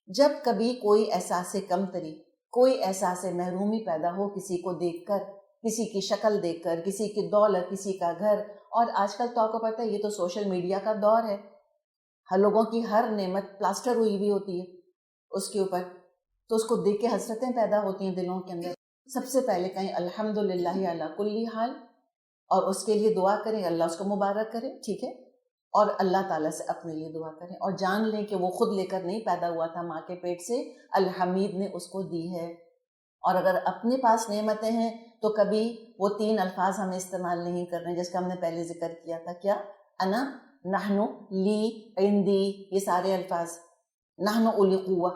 جب کبھی کوئی احساس کمتری، کوئی احساس محرومی پیدا ہو کسی کو دیکھ کر، کسی کی شکل دیکھ کر، کسی کی دولت، کسی کا گھر، اور آج کل تو آپ کو پتہ ہے یہ تو سوشل میڈیا کا دور ہے، ہر لوگوں کی ہر نعمت پلاسٹر ہوئی ہوئی ہوتی ہے اس کے اوپر، تو اس کو دیکھ کے حسرتیں پیدا ہوتی ہیں دلوں کے اندر۔ سب سے پہلے کہیں الحمدللہ علی کل حال، اور اس کے لیے دعا کریں اللہ اس کو مبارک کرے، ٹھیک ہے، اور اللہ تعالیٰ سے اپنے لیے دعا کریں، اور جان لیں کہ وہ خود لے کر نہیں پیدا ہوا تھا ماں کے پیٹ سے، الحمید نے اس کو دی ہے۔ اور اگر اپنے پاس نعمتیں ہیں تو کبھی وہ 3 الفاظ ہمیں استعمال نہیں کرنے جس کا ہم نے پہلے ذکر کیا تھا، کیا؟ انا، نحن، لی، عندی، یہ سارے الفاظ، نحن اولی قوہ،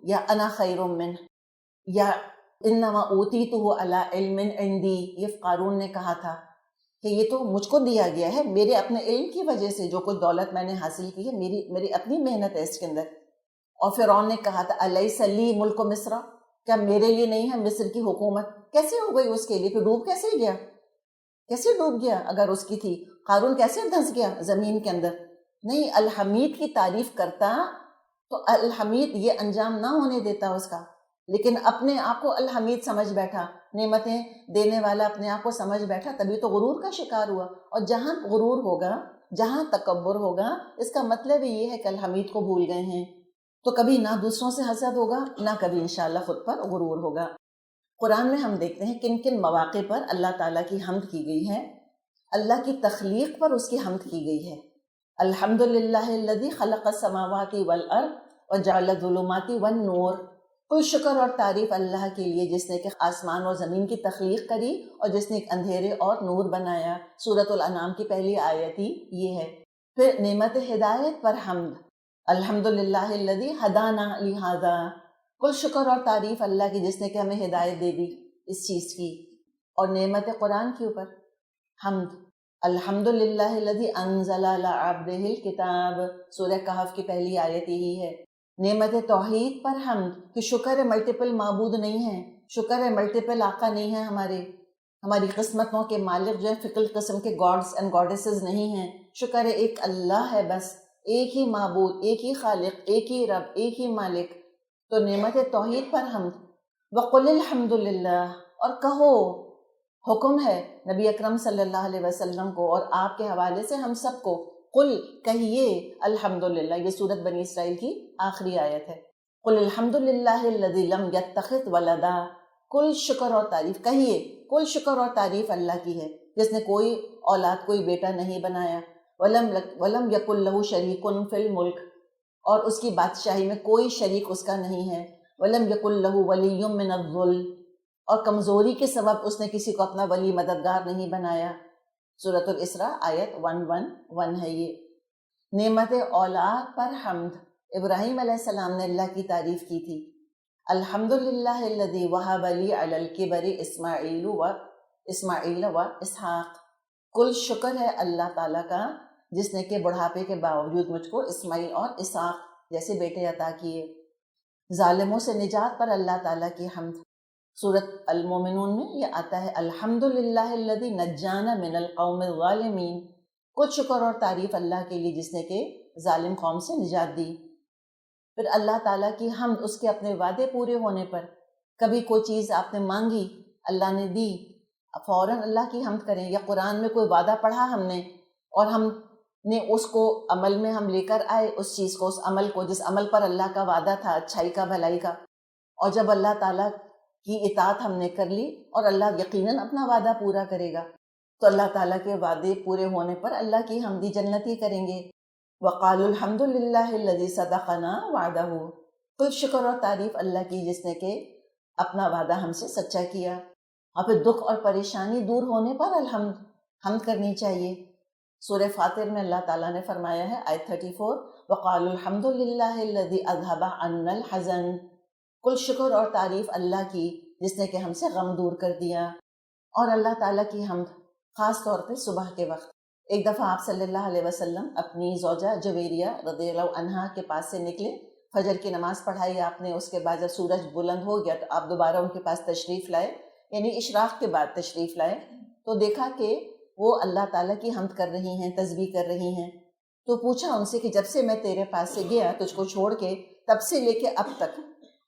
یا انا خیر من، یا انما اوتیتہ علی علم عندی، یہ قارون نے کہا تھا کہ یہ تو مجھ کو دیا گیا ہے میرے اپنے علم کی وجہ سے، جو کچھ دولت میں نے حاصل کی ہے میری اپنی محنت ہے اس کے اندر۔ اور فرعون نے کہا تھا الیس لی ملک مصر، کیا میرے لیے نہیں ہے مصر کی حکومت؟ کیسے ہو گئی اس کے لیے؟ پھر ڈوب کیسے گیا؟ کیسے ڈوب گیا اگر اس کی تھی؟ قارون کیسے دھنس گیا زمین کے اندر؟ نہیں، الحمید کی تعریف کرتا تو الحمید یہ انجام نہ ہونے دیتا اس کا، لیکن اپنے آپ کو الحمید سمجھ بیٹھا، نعمتیں دینے والا اپنے آپ کو سمجھ بیٹھا، تبھی تو غرور کا شکار ہوا۔ اور جہاں غرور ہوگا، جہاں تکبر ہوگا، اس کا مطلب یہ ہے کہ الحمید کو بھول گئے ہیں، تو کبھی نہ دوسروں سے حسد ہوگا، نہ کبھی انشاءاللہ خود پر غرور ہوگا۔ قرآن میں ہم دیکھتے ہیں کن کن مواقع پر اللہ تعالیٰ کی حمد کی گئی ہے۔ اللہ کی تخلیق پر اس کی حمد کی گئی ہے۔ الحمدللہ الذی خلق السماوات والارض وجعل الظلمات والنور، کوئی شکر اور تعریف اللہ کے لیے جس نے کہ آسمان اور زمین کی تخلیق کری، اور جس نے ایک اندھیرے اور نور بنایا۔ سورۃ الانعام کی پہلی آیت ہی یہ ہے۔ پھر نعمت ہدایت پر حمد، الحمدللہ الذی ہدانا لہذا، کل شکر اور تعریف اللہ کی جس نے کہ ہمیں ہدایت دے دی اس چیز کی۔ اور نعمت قرآن کے اوپر حمد، الحمدللہ الذی انزل علی عبدہ الکتاب، سورہ کہف کی پہلی آیت یہی ہے۔ نعمت توحید پر حمد، کہ شکر ہے ملٹیپل معبود نہیں ہیں، شکر ہے ملٹیپل آقا نہیں ہیں، ہماری قسمتوں کے مالک جو ہیں فکل قسم کے گاڈز اینڈ گاڈیسز نہیں ہیں، شکر ہے ایک اللہ ہے، بس ایک ہی معبود، ایک ہی خالق، ایک ہی رب، ایک ہی مالک۔ تو نعمت توحید پر حمد۔ وقل الحمدللہ، اور کہو، حکم ہے نبی اکرم صلی اللہ علیہ وسلم کو اور آپ کے حوالے سے ہم سب کو، قل، کہیے الحمدللہ، یہ سورۃ بنی اسرائیل کی آخری آیت ہے۔ قل الحمدللہ الذی لم یتخذ ولدا، کل شکر اور تعریف، کہیے کل شکر اور تعریف اللہ کی ہے جس نے کوئی اولاد، کوئی بیٹا نہیں بنایا، ولم یکن لہ شریک فی الملک، اور اس کی بادشاہی میں کوئی شریک اس کا نہیں ہے، ولم یکن لہ ولی من الذل، اور کمزوری کے سبب اس نے کسی کو اپنا ولی مددگار نہیں بنایا۔ سورۃ الاسراء آیت 111 ہے یہ۔ نعمت اولاد پر حمد، ابراہیم علیہ السلام نے اللہ کی تعریف کی تھی، الحمدللہ الذی وہب لی علی الکبر اسماعیل و اسحاق، کل شکر ہے اللہ تعالیٰ کا جس نے کہ بڑھاپے کے باوجود مجھ کو اسماعیل اور اسحاق جیسے بیٹے عطا کیے۔ ظالموں سے نجات پر اللہ تعالیٰ کی حمد، سورۃ المومنون میں یہ آتا ہے، الحمدللہ الذی نجانا من القوم الظالمین، کچھ شکر اور تعریف اللہ کے لیے جس نے کہ ظالم قوم سے نجات دی۔ پھر اللہ تعالیٰ کی حمد اس کے اپنے وعدے پورے ہونے پر، کبھی کوئی چیز آپ نے مانگی اللہ نے دی، فوراً اللہ کی حمد کریں، یا قرآن میں کوئی وعدہ پڑھا ہم نے اور ہم نے اس کو عمل میں ہم لے کر آئے اس چیز کو، اس عمل کو جس عمل پر اللہ کا وعدہ تھا اچھائی کا بھلائی کا، اور جب اللہ تعالیٰ کی اطاعت ہم نے کر لی اور اللہ یقیناً اپنا وعدہ پورا کرے گا، تو اللہ تعالیٰ کے وعدے پورے ہونے پر اللہ کی حمدی جنتی کریں گے۔ وقالوا الحمد للہ الذی صدقنا وعدہ، کل شکر اور تعریف اللہ کی جس نے کہ اپنا وعدہ ہم سے سچا کیا۔ اور پھر دکھ اور پریشانی دور ہونے پر حمد کرنی چاہیے۔ سورہ فاطر میں اللہ تعالیٰ نے فرمایا ہے آیت 34، وقالوا الحمد للہ الذی اذھب عنا الحزن، کل شکر اور تعریف اللہ کی جس نے کہ ہم سے غم دور کر دیا۔ اور اللہ تعالیٰ کی حمد خاص طور پہ صبح کے وقت۔ ایک دفعہ آپ صلی اللہ علیہ وسلم اپنی زوجہ جویریہ رضی اللہ عنہا کے پاس سے نکلے، فجر کی نماز پڑھائی آپ نے، اس کے بعد جب سورج بلند ہو گیا تو آپ دوبارہ ان کے پاس تشریف لائے، یعنی اشراق کے بعد تشریف لائے، تو دیکھا کہ وہ اللہ تعالیٰ کی حمد کر رہی ہیں، تسبیح کر رہی ہیں۔ تو پوچھا ان سے کہ جب سے میں تیرے پاس سے گیا تجھ کو چھوڑ کے، تب سے لے کے اب تک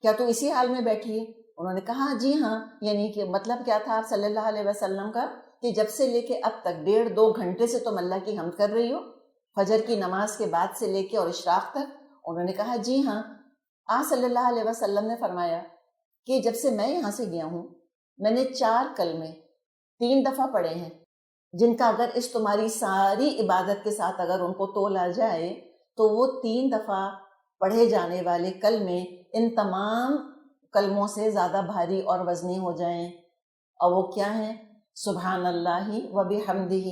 کیا تو اسی حال میں بیٹھی ہے؟ انہوں نے کہا جی ہاں، یعنی کہ مطلب کیا تھا آپ صلی اللہ علیہ وسلم کا کہ جب سے لے کے اب تک 1.5-2 گھنٹے سے تم اللہ کی حمد کر رہی ہو، فجر کی نماز کے بعد سے لے کے اور اشراق تک؟ انہوں نے کہا جی ہاں۔ آپ صلی اللہ علیہ وسلم نے فرمایا کہ جب سے میں یہاں سے گیا ہوں میں نے 4 کلمے 3 دفعہ پڑھے ہیں، جن کا اگر اس تمہاری ساری عبادت کے ساتھ اگر ان کو تولا جائے تو وہ 3 دفعہ پڑھے جانے والے کلمے ان تمام کلموں سے زیادہ بھاری اور وزنی ہو جائیں۔ اور وہ کیا ہیں؟ سبحان اللہ و بحمدہ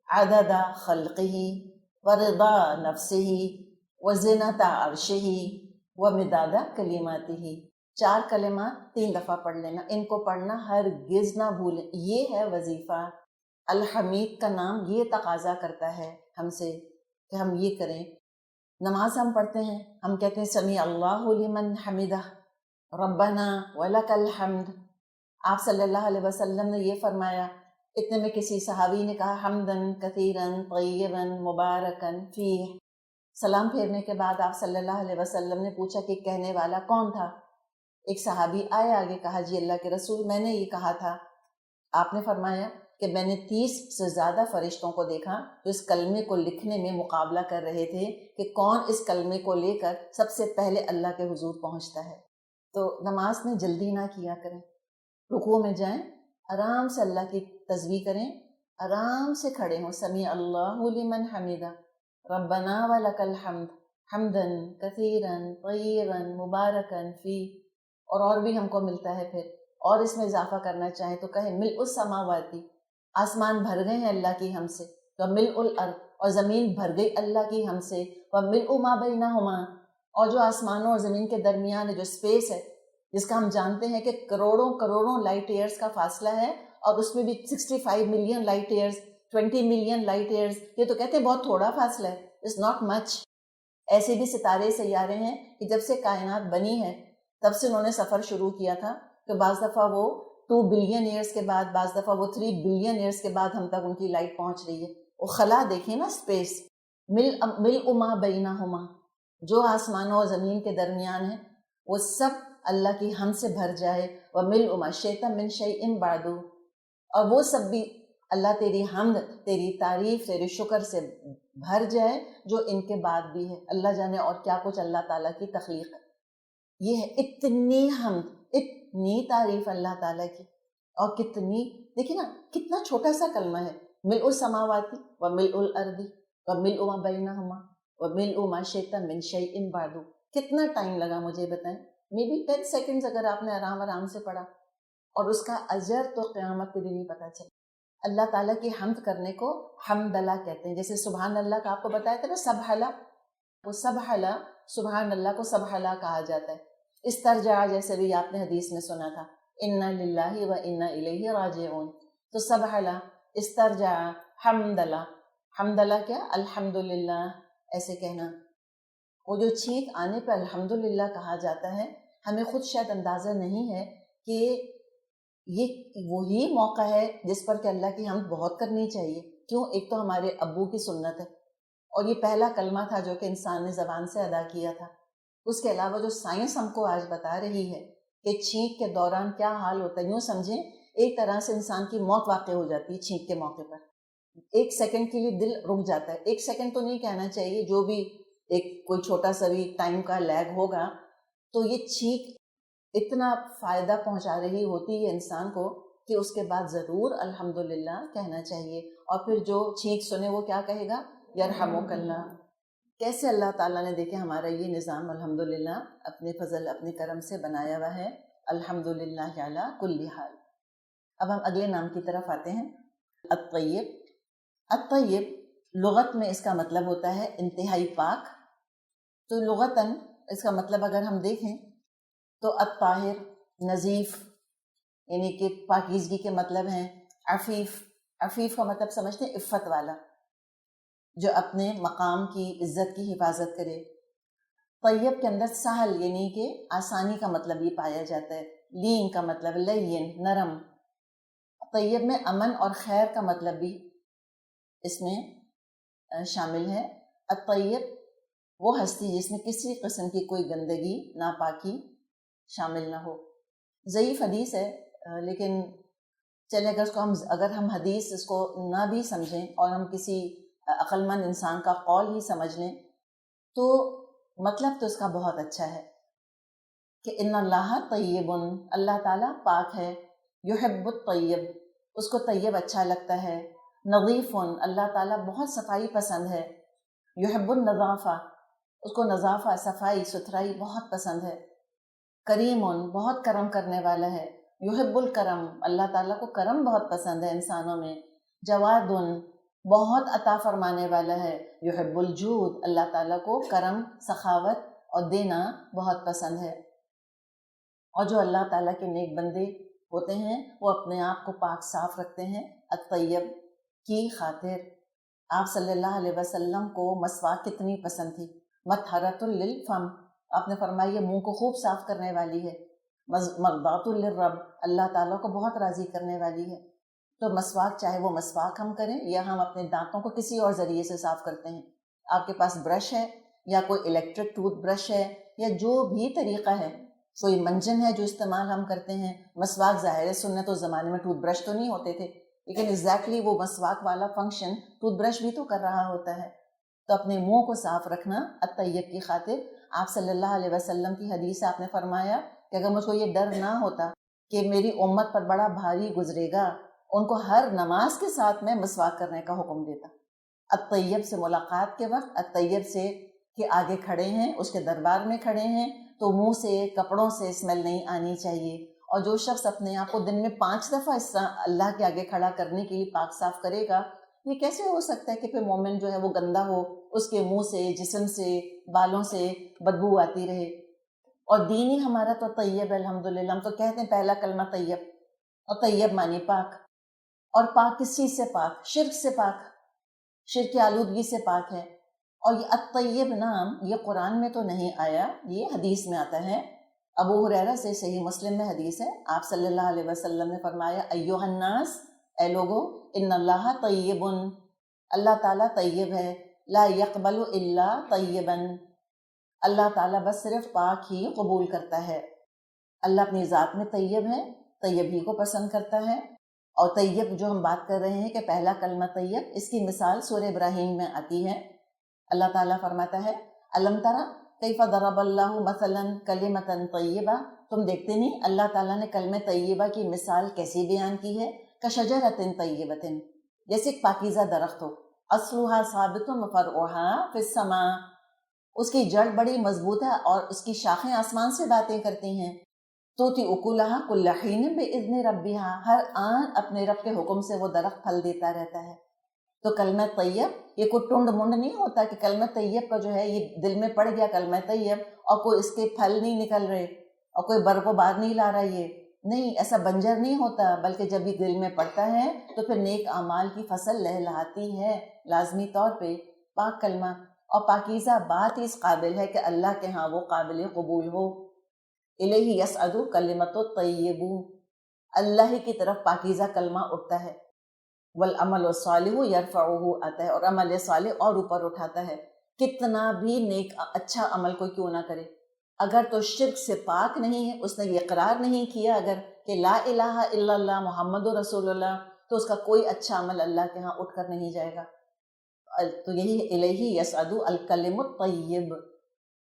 عدد خلقہ ورضا نفسہ وزنۃ عرشہ ومداد کلماتہ۔ 4 کلمات 3 دفعہ پڑھ لینا، ان کو پڑھنا ہرگز نہ بھولیں، یہ ہے وظیفہ۔ الحمید کا نام یہ تقاضا کرتا ہے ہم سے کہ ہم یہ کریں۔ نماز ہم پڑھتے ہیں، ہم کہتے ہیں سمیع اللہ لمن حمدہ ربنا ولک الحمد۔ آپ صلی اللہ علیہ وسلم نے یہ فرمایا، اتنے میں کسی صحابی نے کہا حمدن کثیرن طیبن مبارکن فیہ۔ سلام پھیرنے کے بعد آپ صلی اللہ علیہ وسلم نے پوچھا کہ کہنے والا کون تھا؟ ایک صحابی آئے آگے، کہا جی اللہ کے رسول میں نے یہ کہا تھا۔ آپ نے فرمایا کہ میں نے 30 سے زیادہ فرشتوں کو دیکھا جو اس کلمے کو لکھنے میں مقابلہ کر رہے تھے کہ کون اس کلمے کو لے کر سب سے پہلے اللہ کے حضور پہنچتا ہے۔ تو نماز میں جلدی نہ کیا کریں، رکوع میں جائیں، آرام سے اللہ کی تسبیح کریں، آرام سے کھڑے ہوں، سمیع اللہ لمن حمدہ ربنا ولک الحمد حمدن کثیرن طیبن مبارکن فی۔ اور بھی ہم کو ملتا ہے پھر، اور اس میں اضافہ کرنا چاہیں تو کہیں ملء السماواتی، آسمان بھر گئے ہیں اللہ کی ہم سے، تو ملء الارض، اور زمین بھر گئی اللہ کی ہم سے، وملء ما بینہما، اور جو آسمانوں اور زمین کے درمیان جو اسپیس ہے جس کا ہم جانتے ہیں کہ کروڑوں کروڑوں لائٹ ایئرز کا فاصلہ ہے، اور اس میں بھی 65 million light years, 20 million light years, یہ تو کہتے ہیں بہت تھوڑا فاصلہ ہے، اٹس ناٹ مچ۔ ایسے بھی ستارے سیارے ہیں کہ جب سے کائنات بنی ہے تب سے انہوں نے سفر شروع کیا تھا، کہ بعض دفعہ وہ 2 بلین ایئرز کے بعد، بعض دفعہ وہ 3 بلین ایئرز کے بعد ہم تک ان کی لائٹ پہنچ رہی ہے۔ وہ خلا دیکھیں نا، اسپیس، ملء ما بینہما، جو آسمانوں اور زمین کے درمیان ہے وہ سب اللہ کی حمد سے بھر جائے، وملء ما شئت من شیء بعد، اور وہ سب بھی اللہ تیری حمد، تیری تعریف، تیرے شکر سے بھر جائے جو ان کے بعد بھی ہے۔ اللہ جانے اور کیا کچھ اللہ تعالیٰ کی تخلیق ہے، یہ ہے اتنی حمد، اتنی تعریف اللہ تعالیٰ کی، اور کتنی، دیکھیں نا کتنا چھوٹا سا کلمہ ہے، ملء السماوات وملء الارض وملء ما بینہما وملء ما شئت من شیء بعد۔ کتنا ٹائم لگا مجھے بتائیں؟ مے بی 10 سیکنڈز اگر آپ نے آرام سے پڑھا، اور اس کا اجر تو قیامت کے دن ہی پتہ چلے۔ اللہ تعالیٰ کی حمد کرنے کو حمدلہ کہتے ہیں، جیسے سبحان اللہ کا آپ کو بتایا تھا نا، سبحلہ، وہ سبحلہ، سبحان اللہ کو سبحلہ کہا جاتا ہے۔ استرجع جیسے بھی آپ نے حدیث میں سنا تھا، انا للہ و انا الیہ راجعون، تو سبحلہ، استرجع، حمدلہ، حمدلہ کیا؟ الحمدللہ، ایسے کہنا۔ وہ جو چھینک آنے پہ الحمدللہ کہا جاتا ہے، ہمیں خود شاید اندازہ نہیں ہے کہ یہ وہی موقع ہے جس پر کہ اللہ کی حمد بہت کرنی چاہیے۔ کیوں؟ ایک تو ہمارے ابو کی سنت ہے، اور یہ پہلا کلمہ تھا جو کہ انسان نے زبان سے ادا کیا تھا۔ اس کے علاوہ جو سائنس ہم کو آج بتا رہی ہے کہ چھینک کے دوران کیا حال ہوتا ہے، یوں سمجھیں ایک طرح سے انسان کی موت واقع ہو جاتی ہے چھینک کے موقع پر. ایک سیکنڈ کے لیے دل رک جاتا ہے. ایک سیکنڈ تو نہیں کہنا چاہیے، جو بھی ایک کوئی چھوٹا سا بھی ٹائم کا لیگ ہوگا تو یہ چھینک اتنا فائدہ پہنچا رہی ہوتی ہے انسان کو کہ اس کے بعد ضرور الحمدللہ کہنا چاہیے. اور پھر جو چھینک سنے وہ کیا کہے گا؟ یرحمک اللہ. کیسے اللہ تعالیٰ نے دیکھے ہمارا یہ نظام الحمدللہ اپنے فضل اپنے کرم سے بنایا ہوا ہے. الحمدللہ علی کل حال. اب ہم اگلے نام کی طرف آتے ہیں، الطیب. الطیب لغت میں اس کا مطلب ہوتا ہے انتہائی پاک. تو لغتاً اس کا مطلب اگر ہم دیکھیں تو الطاہر نظیف، یعنی کہ پاکیزگی کے مطلب ہیں. عفیف، عفیف کا مطلب سمجھتے ہیں عفت والا، جو اپنے مقام کی عزت کی حفاظت کرے. طیب کے اندر سہل یعنی کہ آسانی کا مطلب یہ پایا جاتا ہے. لین کا مطلب لین نرم. طیب میں امن اور خیر کا مطلب بھی اس میں شامل ہے. الطیب وہ ہستی جس میں کسی قسم کی کوئی گندگی ناپاکی شامل نہ ہو. ضعیف حدیث ہے لیکن چلے اگر ہم حدیث اس کو نہ بھی سمجھیں اور ہم کسی عقل مند انسان کا قول ہی سمجھ لیں تو مطلب تو اس کا بہت اچھا ہے کہ ان اللہ طیب، اللہ تعالیٰ پاک ہے. یحب الطیب، اس کو طیب اچھا لگتا ہے. نظیف، اللہ تعالیٰ بہت صفائی پسند ہے. یحب النظافہ، اس کو نظافہ صفائی ستھرائی بہت پسند ہے. کریم، بہت کرم کرنے والا ہے. یحب الکرم، اللہ تعالیٰ کو کرم بہت پسند ہے انسانوں میں. جواد، بہت عطا فرمانے والا ہے. یحب الجود، اللہ تعالیٰ کو کرم سخاوت اور دینا بہت پسند ہے. اور جو اللہ تعالیٰ کے نیک بندے ہوتے ہیں وہ اپنے آپ کو پاک صاف رکھتے ہیں الطیب کی خاطر. آپ صلی اللہ علیہ وسلم کو مسواک کتنی پسند تھی. مطہرۃ للفم، آپ نے فرمایا یہ منہ کو خوب صاف کرنے والی ہے. مرضات للرب، اللہ تعالیٰ کو بہت راضی کرنے والی ہے. تو مسواک چاہے وہ مسواک ہم کریں یا ہم اپنے دانتوں کو کسی اور ذریعے سے صاف کرتے ہیں. آپ کے پاس برش ہے یا کوئی الیکٹرک ٹوتھ برش ہے یا جو بھی طریقہ ہے، کوئی منجن ہے جو استعمال ہم کرتے ہیں. مسواک ظاہر ہے سنت و زمانے میں ٹوتھ برش تو نہیں ہوتے تھے لیکن ایگزیکٹلی وہ مسواک والا فنکشن ٹوتھ برش بھی تو کر رہا ہوتا ہے. تو اپنے منہ کو صاف رکھنا الطیب کی خاطر. آپ صلی اللہ علیہ وسلم کی حدیث سے آپ نے فرمایا کہ اگر مجھ کو یہ ڈر نہ ہوتا کہ میری امت پر بڑا بھاری گزرے گا، ان کو ہر نماز کے ساتھ میں مسواک کرنے کا حکم دیتا. الطیب سے ملاقات کے وقت، الطیب سے کہ آگے کھڑے ہیں اس کے دربار میں کھڑے ہیں تو منہ سے کپڑوں سے اسمیل نہیں آنی چاہیے. اور جو شخص اپنے آپ کو دن میں 5 دفعہ اس طرح اللہ کے آگے کھڑا کرنے کے لیے پاک صاف کرے گا، یہ کیسے ہو سکتا ہے کہ پھر مومن جو ہے وہ گندا ہو، اس کے منہ سے جسم سے بالوں سے بدبو آتی رہے. اور دین ہی ہمارا تو طیب ہے الحمدللہ. ہم تو کہتے ہیں پہلا کلمہ طیب، اور طیب معنی پاک. اور پاک کس چیز سے پاک؟ شرک سے پاک، شرک کی آلودگی سے پاک ہے. اور یہ الطیب نام یہ قرآن میں تو نہیں آیا، یہ حدیث میں آتا ہے. ابو ہریرہ سے صحیح مسلم میں حدیث ہے، آپ صلی اللہ علیہ وسلم نے فرمایا ایھا الناس، اے لوگو، ان اللہ طیب، اللہ تعالیٰ طیب ہے. لا یقبل الا طیبا، اللہ تعالیٰ بس صرف پاک ہی قبول کرتا ہے. اللہ اپنی ذات میں طیب ہے، طیب ہی کو پسند کرتا ہے. اور طیب جو ہم بات کر رہے ہیں کہ پہلا کلمہ طیب، اس کی مثال سورہ ابراہیم میں آتی ہے. اللہ تعالیٰ فرماتا ہے الم ترى کیف ضرب اللہ مثلا کلمۃ طیبہ، تم دیکھتے نہیں اللہ تعالیٰ نے کلمہ طیبہ کی مثال کیسی بیان کی ہے. کشجرۃ طیبۃ، جیسے ایک پاکیزہ درخت ہو. اصلها ثابت وفرعها فی السماء، اس کی جڑ بڑی مضبوط ہے اور اس کی شاخیں آسمان سے باتیں کرتی ہیں. توتی اکلها کل حین باذن ربها، ہر آن اپنے رب کے حکم سے وہ درخت پھل دیتا رہتا ہے. تو کلمہ طیب یہ کوئی ٹنڈ منڈ نہیں ہوتا کہ کلمہ طیب کا جو ہے یہ دل میں پڑ گیا کلمہ طیب اور کوئی اس کے پھل نہیں نکل رہے اور کوئی بر کو بار نہیں لا رہا. یہ نہیں، ایسا بنجر نہیں ہوتا، بلکہ جب یہ دل میں پڑتا ہے تو پھر نیک اعمال کی فصل لہلہاتی ہے لازمی طور پہ. پاک کلمہ اور پاکیزہ بات ہی اس قابل ہے کہ اللہ کے ہاں وہ قابل قبول ہو. الیہ یصعد کلمۃ الطیب، اللہ ہی کی طرف پاکیزہ کلمہ اٹھتا ہے. والعمل الصالح یرفعہ آتا ہے، اور عمل صالح اور اوپر اٹھاتا ہے. کتنا بھی نیک اچھا عمل کوئی کیوں نہ کرے، اگر تو شرک سے پاک نہیں ہے، اس نے یہ اقرار نہیں کیا اگر کہ لا الہ الا اللہ محمد رسول اللہ، تو اس کا کوئی اچھا عمل اللہ کے ہاں اٹھ کر نہیں جائے گا۔ تو یہی الیہ یصعد الکلم الطیب،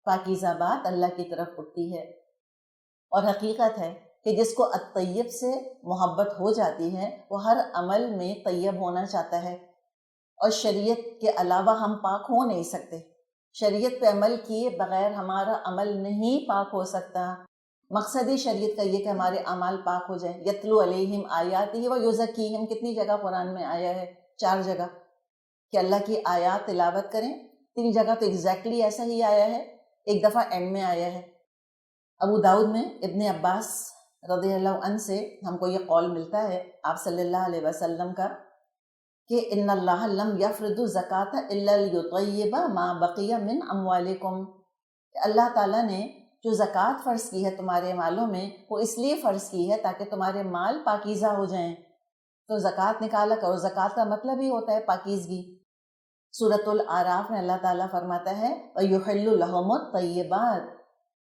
پاکیزہ بات اللہ کی طرف اٹھتی ہے۔ اور حقیقت ہے کہ جس کو الطیب سے محبت ہو جاتی ہے وہ ہر عمل میں طیب ہونا چاہتا ہے، اور شریعت کے علاوہ ہم پاک ہو نہیں سکتے۔ شریعت پہ عمل کیے بغیر ہمارا عمل نہیں پاک ہو سکتا۔ مقصد ہی شریعت کا یہ کہ ہمارے اعمال پاک ہو جائیں۔ یتلو علیہم آیاتہ و یزکیہم، کتنی جگہ قرآن میں آیا ہے؟ 4 جگہ کہ اللہ کی آیات تلاوت کریں۔ 3 جگہ تو ایگزیکٹلی ایسا ہی آیا ہے، ایک دفعہ اینڈ میں آیا ہے۔ ابو داؤد میں ابن عباس رضی اللہ عنہ سے ہم کو یہ قول ملتا ہے آپ صلی اللہ علیہ وسلم کا کہ ان اللہ لم یفرض الزکاۃ الا لیطیب ما بقی من اموالکم، اللہ تعالیٰ نے جو زکوٰۃ فرض کی ہے تمہارے مالوں میں وہ اس لیے فرض کی ہے تاکہ تمہارے مال پاکیزہ ہو جائیں۔ تو زکوٰۃ نکالا کرو، زکوٰۃ کا مطلب ہی ہوتا ہے پاکیزگی۔ سورۃ الاعراف میں اللہ تعالیٰ فرماتا ہے وَيُحِلُّ لَهُمُ الطَّيِّبَاتِ،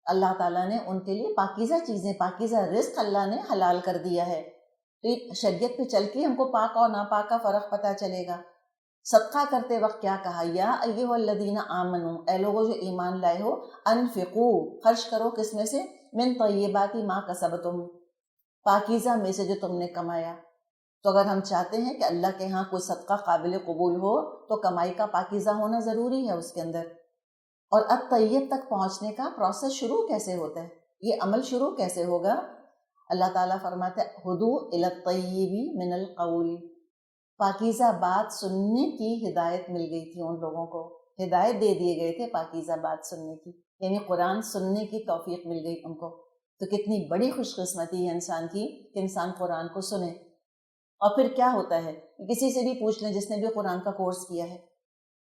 اللہ تعالیٰ نے ان کے لیے پاکیزہ چیزیں، پاکیزہ رزق اللہ نے حلال کر دیا ہے۔ تو یہ شریعت پہ چل کے ہم کو پاک اور ناپاک کا فرق پتہ چلے گا۔ صدقہ کرتے وقت کیا کہا؟ یا ایھا الذین آمنو، اے لوگوں جو ایمان لائے ہو، انفقو، خرچ کرو، کس میں سے؟ من طیبات ما کسبتم، پاکیزہ میں سے جو تم نے کمایا۔ تو اگر ہم چاہتے ہیں کہ اللہ کے ہاں کوئی صدقہ قابل قبول ہو تو کمائی کا پاکیزہ ہونا ضروری ہے اس کے اندر۔ اور الطیب تک پہنچنے کا پروسیس شروع کیسے ہوتا ہے؟ یہ عمل شروع کیسے ہوگا؟ اللہ تعالیٰ فرماتا ہے ہدو الی الطیب من القول، پاکیزہ بات سننے کی ہدایت مل گئی تھی ان لوگوں کو، ہدایت دے دیے گئے تھے پاکیزہ بات سننے کی، یعنی قرآن سننے کی توفیق مل گئی ان کو۔ تو کتنی بڑی خوش قسمتی ہے انسان کی کہ انسان قرآن کو سنے۔ اور پھر کیا ہوتا ہے؟ کسی سے بھی پوچھ لیں جس نے بھی قرآن کا کورس کیا ہے،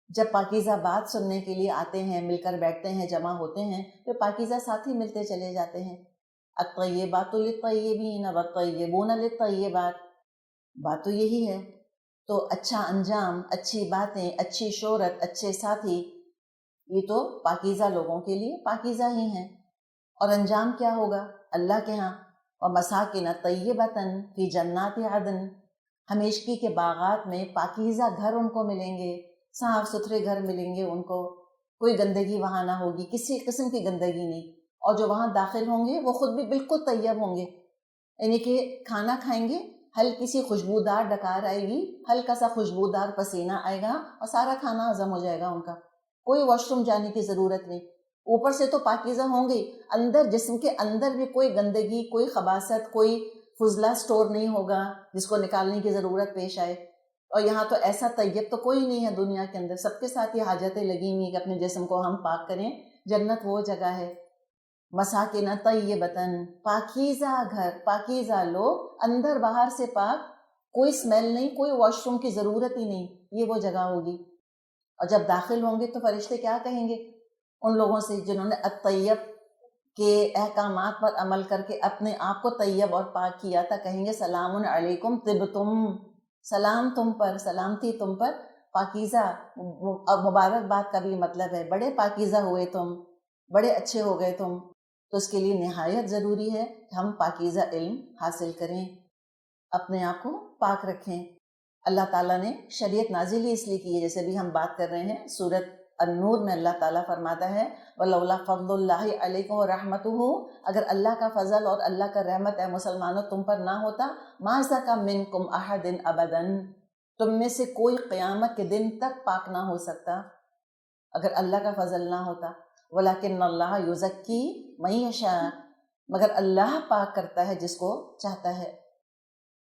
جب پاکیزہ بات سننے کے لیے آتے ہیں، مل کر بیٹھتے ہیں، جمع ہوتے ہیں، تو پاکیزہ ساتھی ملتے چلے جاتے ہیں۔ الطیبات للطیبین والطیبون للطیبات، بات تو یہی ہے۔ تو اچھا انجام، اچھی باتیں، اچھی شہرت، اچھے ساتھی، یہ تو پاکیزہ لوگوں کے لیے پاکیزہ ہی ہیں۔ اور انجام کیا ہوگا اللہ کے ہاں؟ وَمَسَاكِنَ طَيِّبَةً فِي جَنَّاتِ عَدْنٍ، ہمیشگی کے باغات میں پاکیزہ گھر ان کو ملیں گے، صاف ستھرے گھر ملیں گے ان کو، کوئی گندگی وہاں نہ ہوگی، کسی قسم کی گندگی نہیں۔ اور جو وہاں داخل ہوں گے وہ خود بھی بالکل طیب ہوں گے، یعنی کہ کھانا کھائیں گے، ہلکی سی خوشبودار ڈکار آئے گی، ہلکا سا خوشبودار پسینہ آئے گا اور سارا کھانا ہضم ہو جائے گا ان کا، کوئی واش روم جانے کی ضرورت نہیں۔ اوپر سے تو پاکیزہ ہوں گے، اندر جسم کے اندر بھی کوئی گندگی، کوئی خباثت، کوئی فضلہ سٹور نہیں ہوگا جس کو نکالنے کی ضرورت پیش آئے۔ اور یہاں تو ایسا طیب تو کوئی نہیں ہے دنیا کے اندر، سب کے ساتھ یہ حاجتیں لگی ہوئی کہ اپنے جسم کو ہم پاک کریں۔ جنت وہ جگہ ہے، مساکن طیبتاً، پاکیزہ گھر، پاکیزہ لوگ، اندر باہر سے پاک، کوئی اسمیل نہیں، کوئی واش روم کی ضرورت ہی نہیں، یہ وہ جگہ ہوگی۔ اور جب داخل ہوں گے تو فرشتے کیا کہیں گے ان لوگوں سے جنہوں نے الطیب کے احکامات پر عمل کر کے اپنے آپ کو طیب اور پاک کیا تھا؟ کہیں گے سلام علیکم طبتم، سلام تم پر، سلامتی تم پر، پاکیزہ۔ مبارکباد کا بھی مطلب ہے بڑے پاکیزہ ہوئے تم، بڑے اچھے ہو گئے تم۔ تو اس کے لیے نہایت ضروری ہے کہ ہم پاکیزہ علم حاصل کریں، اپنے آپ کو پاک رکھیں۔ اللہ تعالیٰ نے شریعت نازل ہی اس لیے کی ہے، جیسے بھی ہم بات کر رہے ہیں سورۃ النور میں اللہ تعالیٰ فرماتا ہے وَلَوْلَا فَضْلُ اللَّهِ عَلَيْكُمْ وَرَحْمَتُهُ، اگر اللہ کا فضل اور اللہ کا رحمت ہے مسلمانوں تم پر نہ ہوتا، مَا زَكَىٰ مِنْكُمْ أَحَدٍ أَبَدًا، تم میں سے کوئی قیامت کے دن تک پاک نہ ہو سکتا اگر اللہ کا فضل نہ ہوتا۔ وَلَكِنَّ اللَّهَ يُزَكِّي مَن يَشَاءُ، مگر اللہ پاک کرتا ہے جس کو چاہتا ہے۔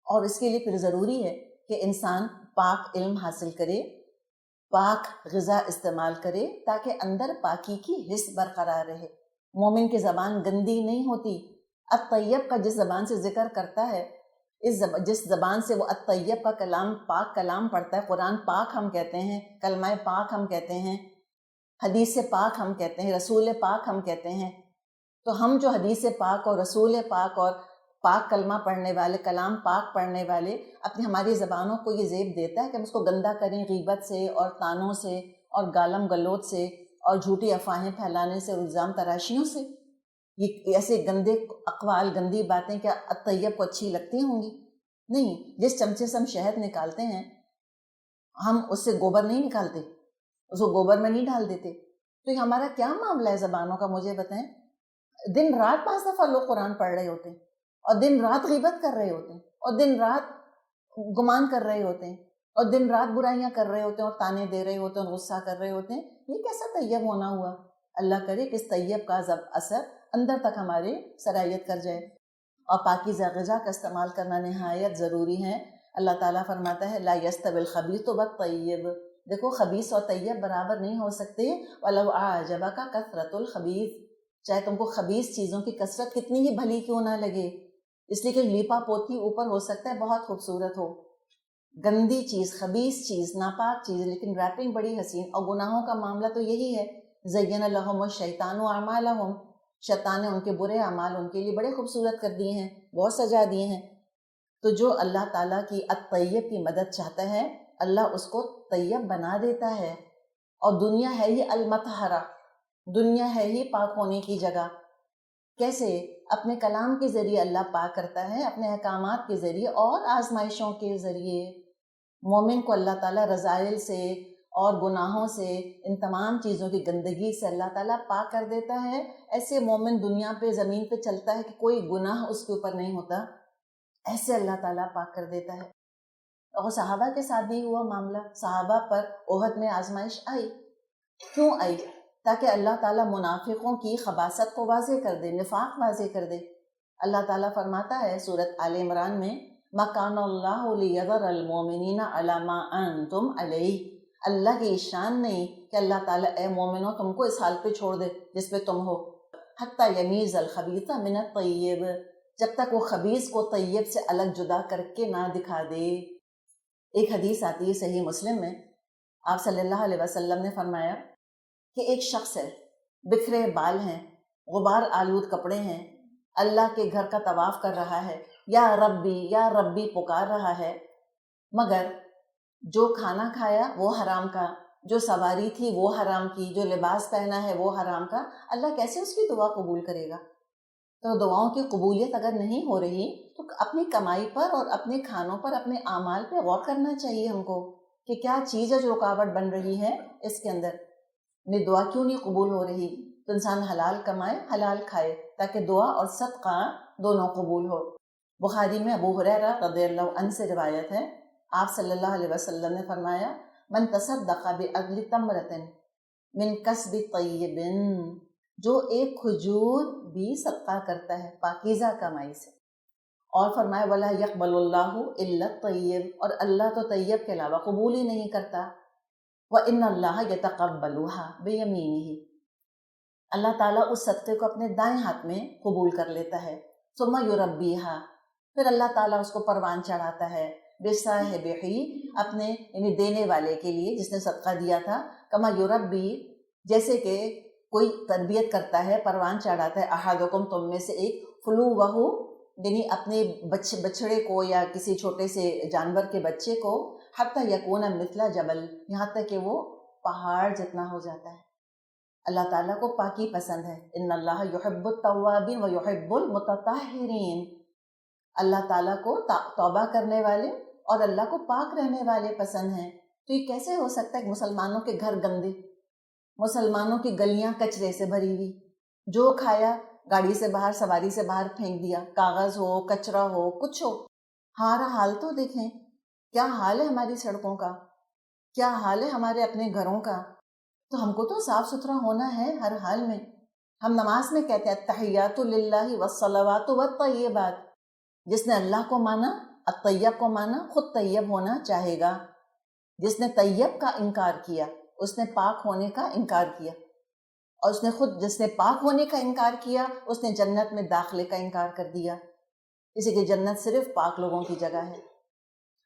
اور اس کے لیے پھر ضروری ہے کہ انسان پاک علم حاصل کرے، پاک غذا استعمال کرے، تاکہ اندر پاکی کی حس برقرار رہے۔ مومن کی زبان گندی نہیں ہوتی۔ الطیب کا جس زبان سے ذکر کرتا ہے، جس زبان سے وہ الطیب کا کلام، پاک کلام پڑھتا ہے، قرآن پاک ہم کہتے ہیں، کلمہ پاک ہم کہتے ہیں، حدیث پاک ہم کہتے ہیں، رسول پاک ہم کہتے ہیں۔ تو ہم جو حدیث پاک اور رسول پاک اور پاک کلمہ پڑھنے والے، کلام پاک پڑھنے والے، اپنی ہماری زبانوں کو یہ زیب دیتا ہے کہ ہم اس کو گندہ کریں غیبت سے اور طعنوں سے اور گالم گلوچ سے اور جھوٹی افواہیں پھیلانے سے اور الزام تراشیوں سے۔ یہ ایسے گندے اقوال، گندی باتیں کیا الطیب کو اچھی لگتی ہوں گی؟ نہیں. جس چمچے سے ہم شہد نکالتے ہیں ہم اس سے گوبر نہیں نکالتے، اس کو گوبر میں نہیں ڈال دیتے. تو یہ ہمارا کیا معاملہ ہے زبانوں کا؟ مجھے بتائیں. دن رات 5 دفعہ لوگ قرآن پڑھ رہے ہوتے ہیں، اور دن رات غیبت کر رہے ہوتے ہیں، اور دن رات گمان کر رہے ہوتے ہیں، اور دن رات برائیاں کر رہے ہوتے ہیں، اور تانے دے رہے ہوتے ہیں، اور غصہ کر رہے ہوتے ہیں. یہ کیسا طیب ہونا ہوا؟ اللہ کرے کہ اس طیب کا اثر اندر تک ہماری سرایت کر جائے. اور پاکیزہ غذا کا استعمال کرنا نہایت ضروری ہے. اللہ تعالیٰ فرماتا ہے لا یستوی الخبیث والطیب. دیکھو خبیث اور طیب برابر نہیں ہو سکتے. وَلَوْ أَعْجَبَكَ كَثْرَةُ الْخَبِيثِ. چاہے تم کو خبیث چیزوں کی کثرت کتنی ہی بھلی کیوں نہ لگے، اس لیے کہ لیپا پوتی اوپر ہو سکتا ہے بہت خوبصورت ہو، گندی چیز، خبیث چیز، ناپاک چیز، لیکن ریپنگ بڑی حسین. اور گناہوں کا معاملہ تو یہی ہے. زَيَّنَ لَهُمُ الشَّيْطَانُ أَعْمَالَهُمْ. شیطان نے ان کے برے اعمال ان کے لیے بڑے خوبصورت کر دیے ہیں، بہت سجا دیے ہیں. تو جو اللہ تعالیٰ کی الطیب کی مدد چاہتا ہے اللہ اس کو طیب بنا دیتا ہے. اور دنیا ہے ہی المطہرہ، دنیا ہے ہی پاک ہونے کی جگہ. کیسے؟ اپنے کلام کے ذریعے اللہ پاک کرتا ہے، اپنے احکامات کے ذریعے اور آزمائشوں کے ذریعے. مومن کو اللہ تعالیٰ رذائل سے اور گناہوں سے، ان تمام چیزوں کی گندگی سے اللہ تعالیٰ پاک کر دیتا ہے. ایسے مومن دنیا پہ زمین پہ چلتا ہے کہ کوئی گناہ اس کے اوپر نہیں ہوتا، ایسے اللہ تعالیٰ پاک کر دیتا ہے. اور صحابہ کے ساتھ بھی ہوا معاملہ. صحابہ پر احد میں آزمائش آئی. کیوں آئی؟ تاکہ اللہ تعالیٰ منافقوں کی خباثت کو واضح کر دے، نفاق واضح کر دے. اللہ تعالیٰ فرماتا ہے سورۃ آل عمران میں مَا كَانَ اللَّهُ لِيَذَرَ الْمُؤْمِنِينَ عَلَىٰ مَا أَنْتُمْ عَلَيْهِ. اللہ کی شان نہیں کہ اللہ تعالیٰ اے مومنوں تم کو اس حال پہ چھوڑ دے جس پہ تم ہو. حَتَّى يَمِيزَ الْخَبِيثَ مِنَ الطَّيِّبِ. جب تک وہ خبیث کو طیب سے الگ جدا کر کے نہ دکھا دے. ایک حدیث آتی ہے صحیح مسلم میں، آپ صلی اللہ علیہ وسلم نے فرمایا کہ ایک شخص ہے، بکھرے بال ہیں، غبار آلود کپڑے ہیں، اللہ کے گھر کا طواف کر رہا ہے، یا ربی پکار رہا ہے، مگر جو کھانا کھایا وہ حرام کا، جو سواری تھی وہ حرام کی، جو لباس پہنا ہے وہ حرام کا. اللہ کیسے اس کی دعا قبول کرے گا؟ تو دعاؤں کی قبولیت اگر نہیں ہو رہی تو اپنی کمائی پر اور اپنے کھانوں پر، اپنے اعمال پہ غور کرنا چاہیے ہم کو کہ کیا چیز ہے جو رکاوٹ بن رہی ہے اس کے اندر. میری دعا کیوں نہیں قبول ہو رہی؟ تو انسان حلال کمائے، حلال کھائے، تاکہ دعا اور صدقہ دونوں قبول ہو. بخاری میں ابو ہریرہ رضی اللہ عنہ سے روایت ہے، آپ صلی اللہ علیہ وسلم نے فرمایا من تصدق بعدل تمرۃ من کسب طیب. جو ایک کھجور بھی صدقہ کرتا ہے پاکیزہ کمائی سے. اور فرمایا ولا یقبل اللہ الا الطیب. اور اللہ تو طیب کے علاوہ قبول ہی نہیں کرتا. وَإِنَّ اللَّهَ يَتَقَبَّلُهَا بِيَمِينِهِ. اللہ تعالیٰ اس صدقے کو اپنے دائیں ہاتھ میں قبول کر لیتا ہے. ثُمَّ يُرَبِّيهَا. پھر اللہ تعالیٰ اس کو پروان چڑھاتا ہے بِصَاحِبِهِ، اپنے یعنی دینے والے کے لیے جس نے صدقہ دیا تھا. كَمَا يُرَبِّي، جیسے کہ کوئی تربیت کرتا ہے، پروان چڑھاتا ہے احدکم، تم میں سے ایک، فلوہ، یعنی اپنے بچڑے کو یا کسی چھوٹے سے جانور کے بچے کو، حتی یکون مثل جبل، یہاں تک کہ وہ پہاڑ جتنا ہو جاتا ہے. اللہ تعالیٰ کو پاکی پسند ہے. ان اللہ یحب التوابین و یحب المتطہرین. اللہ تعالیٰ کو توبہ کرنے والے اور اللہ کو پاک رہنے والے پسند ہیں. تو یہ کیسے ہو سکتا ہے کہ مسلمانوں کے گھر گندے، مسلمانوں کی گلیاں کچرے سے بھری ہوئی، جو کھایا گاڑی سے باہر، سواری سے باہر پھینک دیا، کاغذ ہو، کچرا ہو، کچھ ہو. ہمارا حال تو دیکھیں، کیا حال ہے ہماری سڑکوں کا، کیا حال ہے ہمارے اپنے گھروں کا. تو ہم کو تو صاف ستھرا ہونا ہے ہر حال میں. ہم نماز میں کہتے ہیں التحیات للہ والصلوات والطیبات. جس نے اللہ کو مانا، الطیب کو مانا، خود طیب ہونا چاہے گا. جس نے طیب کا انکار کیا اس نے پاک ہونے کا انکار کیا، اور جس نے پاک ہونے کا انکار کیا اس نے جنت میں داخلے کا انکار کر دیا. اسی کہ جنت صرف پاک لوگوں کی جگہ ہے.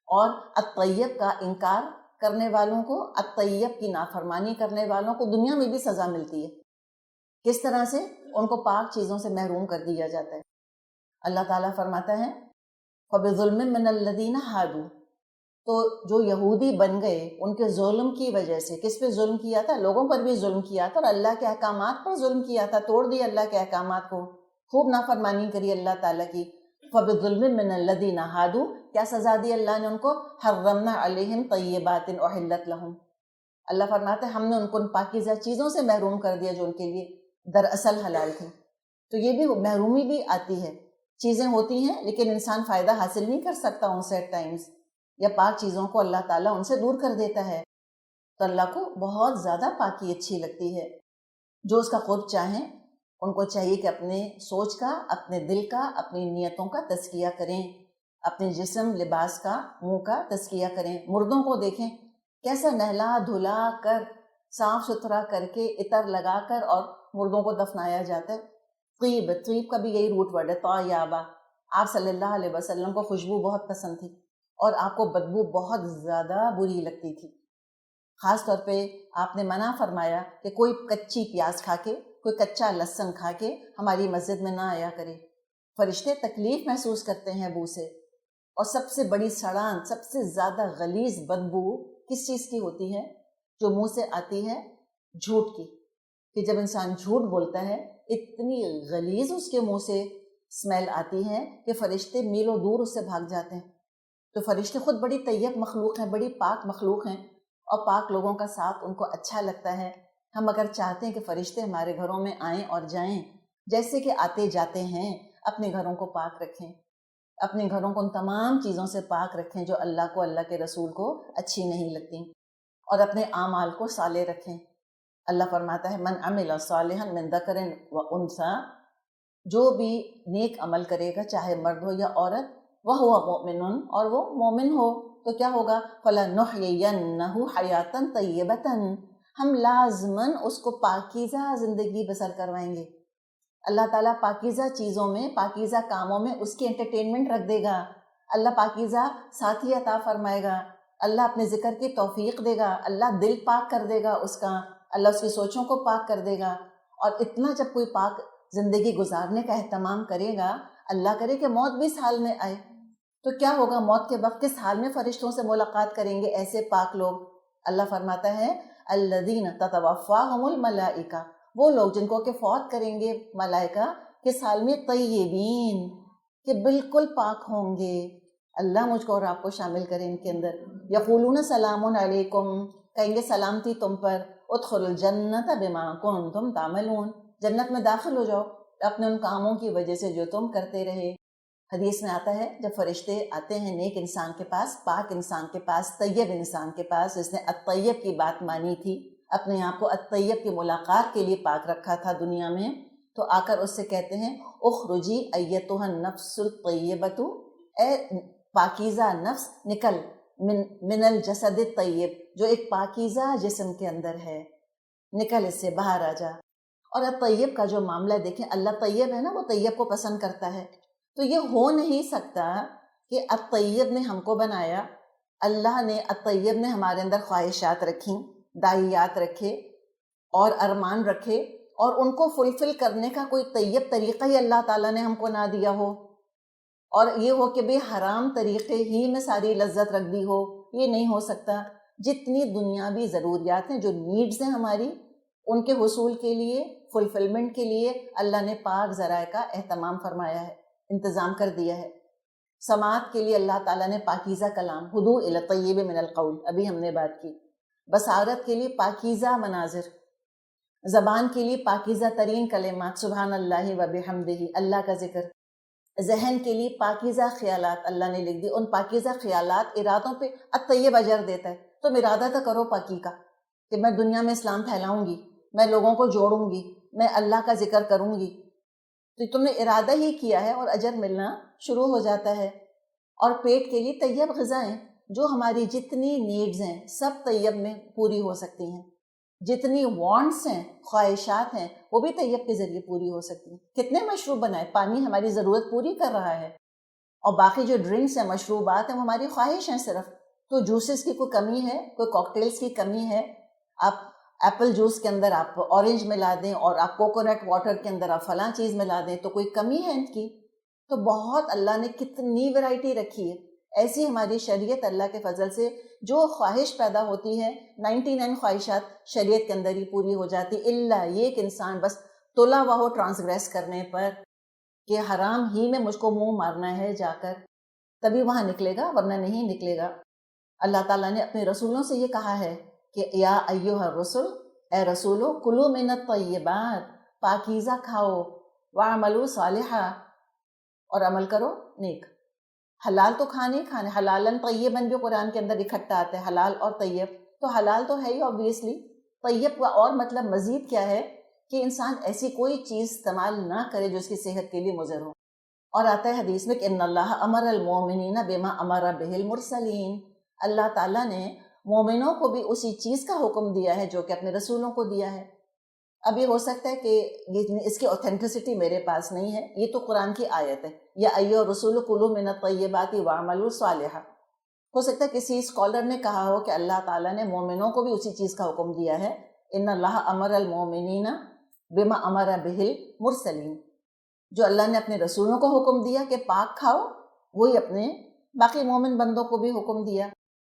اور الطیب کا انکار کرنے والوں کو، الطیب کی نافرمانی کرنے والوں کو دنیا میں بھی سزا ملتی ہے. کس طرح سے؟ ان کو پاک چیزوں سے محروم کر دیا جاتا ہے. اللہ تعالیٰ فرماتا ہے فَبِظُلْمٍ مِّنَ الَّذِينَ هَادُوا. تو جو یہودی بن گئے ان کے ظلم کی وجہ سے، کس پہ ظلم کیا تھا؟ لوگوں پر بھی ظلم کیا تھا اور اللہ کے احکامات پر ظلم کیا تھا، توڑ دیا اللہ کے احکامات کو، خوب نافرمانی کری اللہ تعالیٰ کی. فَبِظُلْمٍ مِّنَ الَّذِينَ هَادُوا، کیا سزا دی اللہ نے ان کو؟ حرمنا علیہم طیبات احلت لہم. اللہ فرماتا ہے ہم نے ان کو ان پاکیزہ چیزوں سے محروم کر دیا جو ان کے لیے دراصل حلال تھی. تو یہ بھی محرومی بھی آتی ہے، چیزیں ہوتی ہیں لیکن انسان فائدہ حاصل نہیں کر سکتا ان سے ایٹ ٹائمز، یا پاک چیزوں کو اللہ تعالیٰ ان سے دور کر دیتا ہے. تو اللہ کو بہت زیادہ پاکی اچھی لگتی ہے. جو اس کا قرب چاہیں ان کو چاہیے کہ اپنے سوچ کا، اپنے دل کا، اپنی نیتوں کا تزکیہ کریں، اپنے جسم لباس کا، منہ کا تزکیہ کریں. مردوں کو دیکھیں کیسا نہلا دھلا کر، صاف ستھرا کر کے، عطر لگا کر اور مردوں کو دفنایا جاتا ہے. طیب کا بھی یہی روٹ ورڈ ہے، طیبہ. آپ صلی اللہ علیہ وسلم کو خوشبو بہت پسند تھی اور آپ کو بدبو بہت زیادہ بری لگتی تھی. خاص طور پہ آپ نے منع فرمایا کہ کوئی کچی پیاز کھا کے، کوئی کچا لہسن کھا کے ہماری مسجد میں نہ آیا کرے. فرشتے تکلیف محسوس کرتے ہیں بو سے. اور سب سے بڑی سڑان، سب سے زیادہ غلیظ بدبو کس چیز کی ہوتی ہے؟ جو منہ سے آتی ہے جھوٹ کی. کہ جب انسان جھوٹ بولتا ہے اتنی غلیظ اس کے منہ سے اسمیل آتی ہے کہ فرشتے میلوں دور اس سے بھاگ جاتے ہیں. تو فرشتے خود بڑی طیب مخلوق ہیں، بڑی پاک مخلوق ہیں، اور پاک لوگوں کا ساتھ ان کو اچھا لگتا ہے. ہم اگر چاہتے ہیں کہ فرشتے ہمارے گھروں میں آئیں اور جائیں، جیسے کہ آتے جاتے ہیں، اپنے گھروں کو پاک رکھیں، اپنے گھروں کو ان تمام چیزوں سے پاک رکھیں جو اللہ کو، اللہ کے رسول کو اچھی نہیں لگتی، اور اپنے اعمال کو صالح رکھیں. اللہ فرماتا ہے من عمل صالحا من ذکر و انثی، جو بھی نیک عمل کرے گا چاہے مرد ہو یا عورت، وہو مؤمن، اور وہ مومن ہو، تو کیا ہوگا؟ فَلَنُحْيِيَنَّهُ حَيَاةً طَيِّبَةً، ہم لازماً اس کو پاکیزہ زندگی بسر کروائیں گے. اللہ تعالیٰ پاکیزہ چیزوں میں، پاکیزہ کاموں میں اس کی انٹرٹینمنٹ رکھ دے گا. اللہ پاکیزہ ساتھی عطا فرمائے گا، اللہ اپنے ذکر کی توفیق دے گا، اللہ دل پاک کر دے گا اس کا، اللہ اس کی سوچوں کو پاک کر دے گا. اور اتنا جب کوئی پاک زندگی گزارنے کا اہتمام کرے گا، اللہ کرے کہ موت بھی اس حال میں آئے، تو کیا ہوگا؟ موت کے وقت کس حال میں فرشتوں سے ملاقات کریں گے ایسے پاک لوگ؟ اللہ فرماتا ہے الذین تتوفاہم الملائکہ، وہ لوگ جن کو کہ فوت کریں گے ملائکہ، کس حال میں؟ طیبین، کہ بالکل پاک ہوں گے. اللہ مجھ کو اور آپ کو شامل کریں ان کے اندر. یقولون سلام علیکم، کہیں گے سلامتی تم پر. ادخلوا الجنۃ بما کنتم تعملون، جنت میں داخل ہو جاؤ اپنے ان کاموں کی وجہ سے جو تم کرتے رہے. حدیث میں آتا ہے جب فرشتے آتے ہیں نیک انسان کے پاس، پاک انسان کے پاس، طیب انسان کے پاس، جس نے الطیب کی بات مانی تھی، اپنے آپ کو الطیب کی ملاقات کے لیے پاک رکھا تھا دنیا میں، تو آ کر اس سے کہتے ہیں اخرجی ایتها النفس الطیبۃ، اے پاکیزہ نفس نکل، من الجسد الطیب، جو ایک پاکیزہ جسم کے اندر ہے، نکل اس سے باہر آ جا. اور الطیب کا جو معاملہ دیکھیں، اللہ طیب ہے نا، وہ طیب کو پسند کرتا ہے. تو یہ ہو نہیں سکتا کہ الطیب نے ہم کو بنایا، اللہ نے الطیب نے ہمارے اندر خواہشات رکھیں، داعیات رکھے اور ارمان رکھے، اور ان کو فلفل کرنے کا کوئی طیب طریقہ ہی اللہ تعالیٰ نے ہم کو نہ دیا ہو، اور یہ ہو کہ بے حرام طریقے ہی میں ساری لذت رکھ دی ہو. یہ نہیں ہو سکتا. جتنی دنیاوی ضروریات ہیں، جو نیڈز ہیں ہماری، ان کے حصول کے لیے، فلفلمنٹ کے لیے اللہ نے پاک ذرائع کا اہتمام فرمایا ہے، انتظام کر دیا ہے. سماعت کے لیے اللہ تعالیٰ نے پاکیزہ کلام، ہدوء الی الطیب من القول، ابھی ہم نے بات کی. بصارت کے لیے پاکیزہ مناظر، زبان کے لیے پاکیزہ ترین کلمات، سبحان اللہ و بحمدہ، اللہ کا ذکر. ذہن کے لیے پاکیزہ خیالات اللہ نے لکھ دی. ان پاکیزہ خیالات، ارادوں پہ الطیب اجر دیتا ہے. تم ارادہ تو کرو پاکی کا کہ میں دنیا میں اسلام پھیلاؤں گی، میں لوگوں کو جوڑوں گی، میں اللہ کا ذکر کروں گی. تو تم نے ارادہ ہی کیا ہے اور اجر ملنا شروع ہو جاتا ہے. اور پیٹ کے لیے طیب غذائیں، جو ہماری جتنی نیڈز ہیں سب طیب میں پوری ہو سکتی ہیں. جتنی وانٹس ہیں، خواہشات ہیں، وہ بھی طیب کے ذریعے پوری ہو سکتی ہیں. کتنے مشروب بنائے، پانی ہماری ضرورت پوری کر رہا ہے، اور باقی جو ڈرنکس ہیں، مشروبات ہیں، وہ ہماری خواہش ہیں صرف. تو جوسز کی کوئی کمی ہے، کوئی کاکٹیلز کی کمی ہے، آپ ایپل جوس کے اندر آپ اورنج ملا دیں، اور آپ کوکونٹ واٹر کے اندر آپ فلاں چیز ملا دیں، تو کوئی کمی ہے ان کی. تو بہت اللہ نے کتنی ورائٹی رکھی ہے. ایسی ہماری شریعت اللہ کے فضل سے جو خواہش پیدا ہوتی ہے 99 خواہشات شریعت کے اندر ہی پوری ہو جاتی، الا یہ کہ انسان بس تلا ہوا ہو ٹرانسگریس کرنے پر کہ حرام ہی میں مجھ کو منہ مارنا ہے جا کر، تبھی وہاں نکلے گا، ورنہ نہیں نکلے گا۔ اللہ تعالیٰ نے اپنے رسولوں سے یہ کہا ہے کہ یا ایھا الرسل، اے رسولو، کلوا من الطیبات، پاکیزہ کھاؤ، واعملوا صالحا، اور عمل کرو نیک۔ حلال تو کھانے حلالن طیبن بھی قرآن کے اندر اکٹھا آتا ہے، حلال اور طیب، تو حلال تو ہے ہی obviously، طیب کا اور مطلب مزید کیا ہے کہ انسان ایسی کوئی چیز استعمال نہ کرے جو اس کی صحت کے لیے مضر ہو۔ اور آتا ہے حدیث میں کہ ان اللہ امر المؤمنین بما امر بہ المرسلین، اللہ تعالیٰ نے مومنوں کو بھی اسی چیز کا حکم دیا ہے جو کہ اپنے رسولوں کو دیا ہے۔ اب یہ ہو سکتا ہے کہ اس کی اوتھینٹسٹی میرے پاس نہیں ہے، یہ تو قرآن کی آیت ہے، یا ایھا الرسول کلوا من الطیبات واعملوا صالحا۔ ہو سکتا ہے کسی اسکالر نے کہا ہو کہ اللہ تعالیٰ نے مومنوں کو بھی اسی چیز کا حکم دیا ہے، ان اللہ امر المؤمنین بما امر بہ المرسلین، جو اللہ نے اپنے رسولوں کو حکم دیا کہ پاک کھاؤ، وہی اپنے باقی مومن بندوں کو بھی حکم دیا۔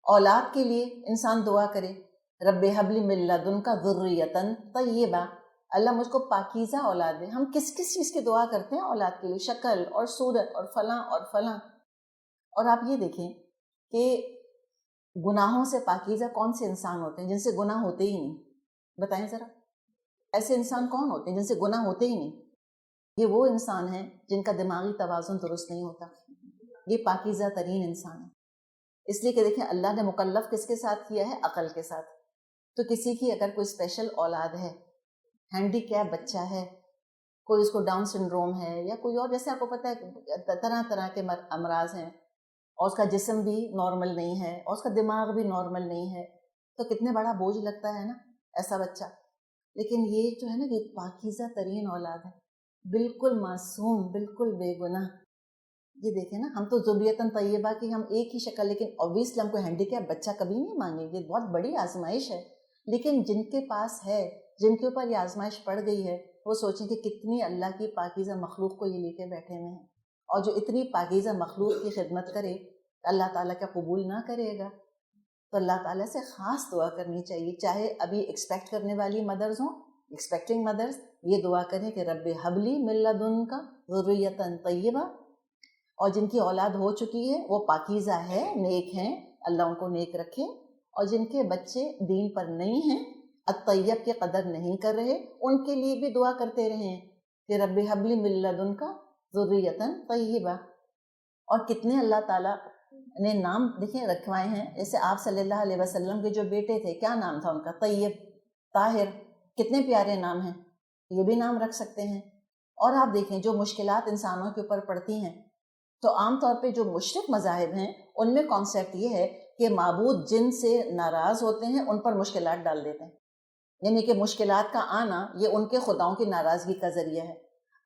اولاد کے لیے انسان دعا کرے، رب ھب لی من لدنک ذریۃ طیبہ، اللہ مجھ کو پاکیزہ اولاد دے۔ ہم کس کس چیز کی دعا کرتے ہیں اولاد کے لیے، شکل اور صورت اور فلاں اور فلاں۔ اور آپ یہ دیکھیں کہ گناہوں سے پاکیزہ کون سے انسان ہوتے ہیں جن سے گناہ ہوتے ہی نہیں؟ بتائیں ذرا، ایسے انسان کون ہوتے ہیں جن سے گناہ ہوتے ہی نہیں؟ یہ وہ انسان ہیں جن کا دماغی توازن درست نہیں ہوتا، یہ پاکیزہ ترین انسان ہے۔ اس لیے کہ دیکھیں اللہ نے مکلف کس کے ساتھ کیا ہے؟ عقل کے ساتھ۔ تو کسی کی اگر کوئی اسپیشل اولاد ہے، ہینڈی کیپ بچہ ہے، کوئی اس کو ڈاؤن سنڈروم ہے یا کوئی اور، جیسے آپ کو پتہ ہے طرح طرح کے امراض ہیں، اور اس کا جسم بھی نارمل نہیں ہے اور اس کا دماغ بھی نارمل نہیں ہے، تو کتنے بڑا بوجھ لگتا ہے نا ایسا بچہ۔ لیکن یہ جو ہے نا یہ پاکیزہ ترین اولاد ہے، بالکل معصوم، بالکل بے گناہ۔ یہ دیکھیں نا، ہم تو ذریۃ طیبہ کی ہم ایک ہی شکل، لیکن obviously ہم کو ہینڈی کیپ بچہ کبھی نہیں مانگیں گے، بہت بڑی آزمائش ہے۔ لیکن جن کے پاس ہے، جن کے اوپر یہ آزمائش پڑ گئی ہے، وہ سوچیں کہ کتنی اللہ کی پاکیزہ مخلوق کو یہ لے کے بیٹھے ہوئے ہیں، اور جو اتنی پاکیزہ مخلوق کی خدمت کرے اللہ تعالیٰ کیا قبول نہ کرے گا؟ تو اللہ تعالیٰ سے خاص دعا کرنی چاہیے، چاہے ابھی ایکسپیکٹ کرنے والی مدرز ہوں، ایکسپیکٹنگ مدرز، یہ دعا کریں کہ رب ھب لی من لدنک ذریۃ طیبہ، اور جن کی اولاد ہو چکی ہے وہ پاکیزہ ہے، نیک ہیں، اللہ ان کو نیک رکھے، اور جن کے بچے دین پر نہیں ہیں، الطیب کی قدر نہیں کر رہے، ان کے لیے بھی دعا کرتے رہیں کہ رب ھب لی من لدنک ذریۃ طیبہ۔ اور کتنے اللہ تعالیٰ نے نام دیکھیں رکھوائے ہیں، جیسے آپ صلی اللہ علیہ وسلم کے جو بیٹے تھے، کیا نام تھا ان کا؟ طیب، طاہر، کتنے پیارے نام ہیں، یہ بھی نام رکھ سکتے ہیں۔ اور آپ دیکھیں جو مشکلات انسانوں کے اوپر پڑتی ہیں، تو عام طور پہ جو مشرک مذاہب ہیں ان میں کانسیپٹ یہ ہے کہ معبود جن سے ناراض ہوتے ہیں ان پر مشکلات ڈال دیتے ہیں، یعنی کہ مشکلات کا آنا یہ ان کے خداؤں کی ناراضگی کا ذریعہ ہے۔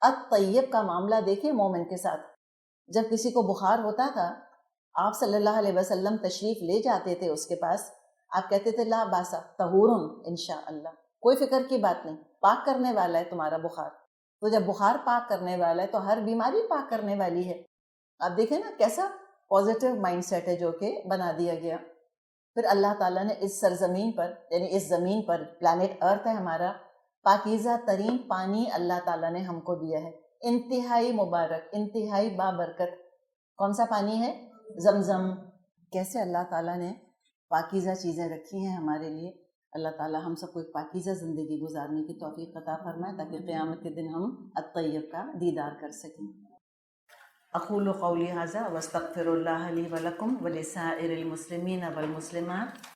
الطیب کا معاملہ دیکھیں مومن کے ساتھ، جب کسی کو بخار ہوتا تھا آپ صلی اللہ علیہ وسلم تشریف لے جاتے تھے اس کے پاس، آپ کہتے تھے لا باسا طہورن انشاءاللہ، کوئی فکر کی بات نہیں، پاک کرنے والا ہے تمہارا بخار۔ تو جب بخار پاک کرنے والا ہے تو ہر بیماری پاک کرنے والی ہے۔ آپ دیکھیں نا کیسا پازیٹیو مائنڈ سیٹ ہے جو کہ بنا دیا گیا۔ پھر اللہ تعالیٰ نے اس سرزمین پر، یعنی اس زمین پر، پلانٹ ارتھ ہے ہمارا، پاکیزہ ترین پانی اللہ تعالیٰ نے ہم کو دیا ہے، انتہائی مبارک، انتہائی بابرکت۔ کون سا پانی ہے؟ زمزم۔ کیسے اللہ تعالیٰ نے پاکیزہ چیزیں رکھی ہیں ہمارے لیے۔ اللہ تعالیٰ ہم سب کو ایک پاکیزہ زندگی گزارنے کی توفیق عطا فرمائے تاکہ قیامت کے دن ہم الطیب کا دیدار کر سکیں۔ اقول قولی ھذا واستغفر اللہ لی ولکم ولسائر المسلمین والمسلمات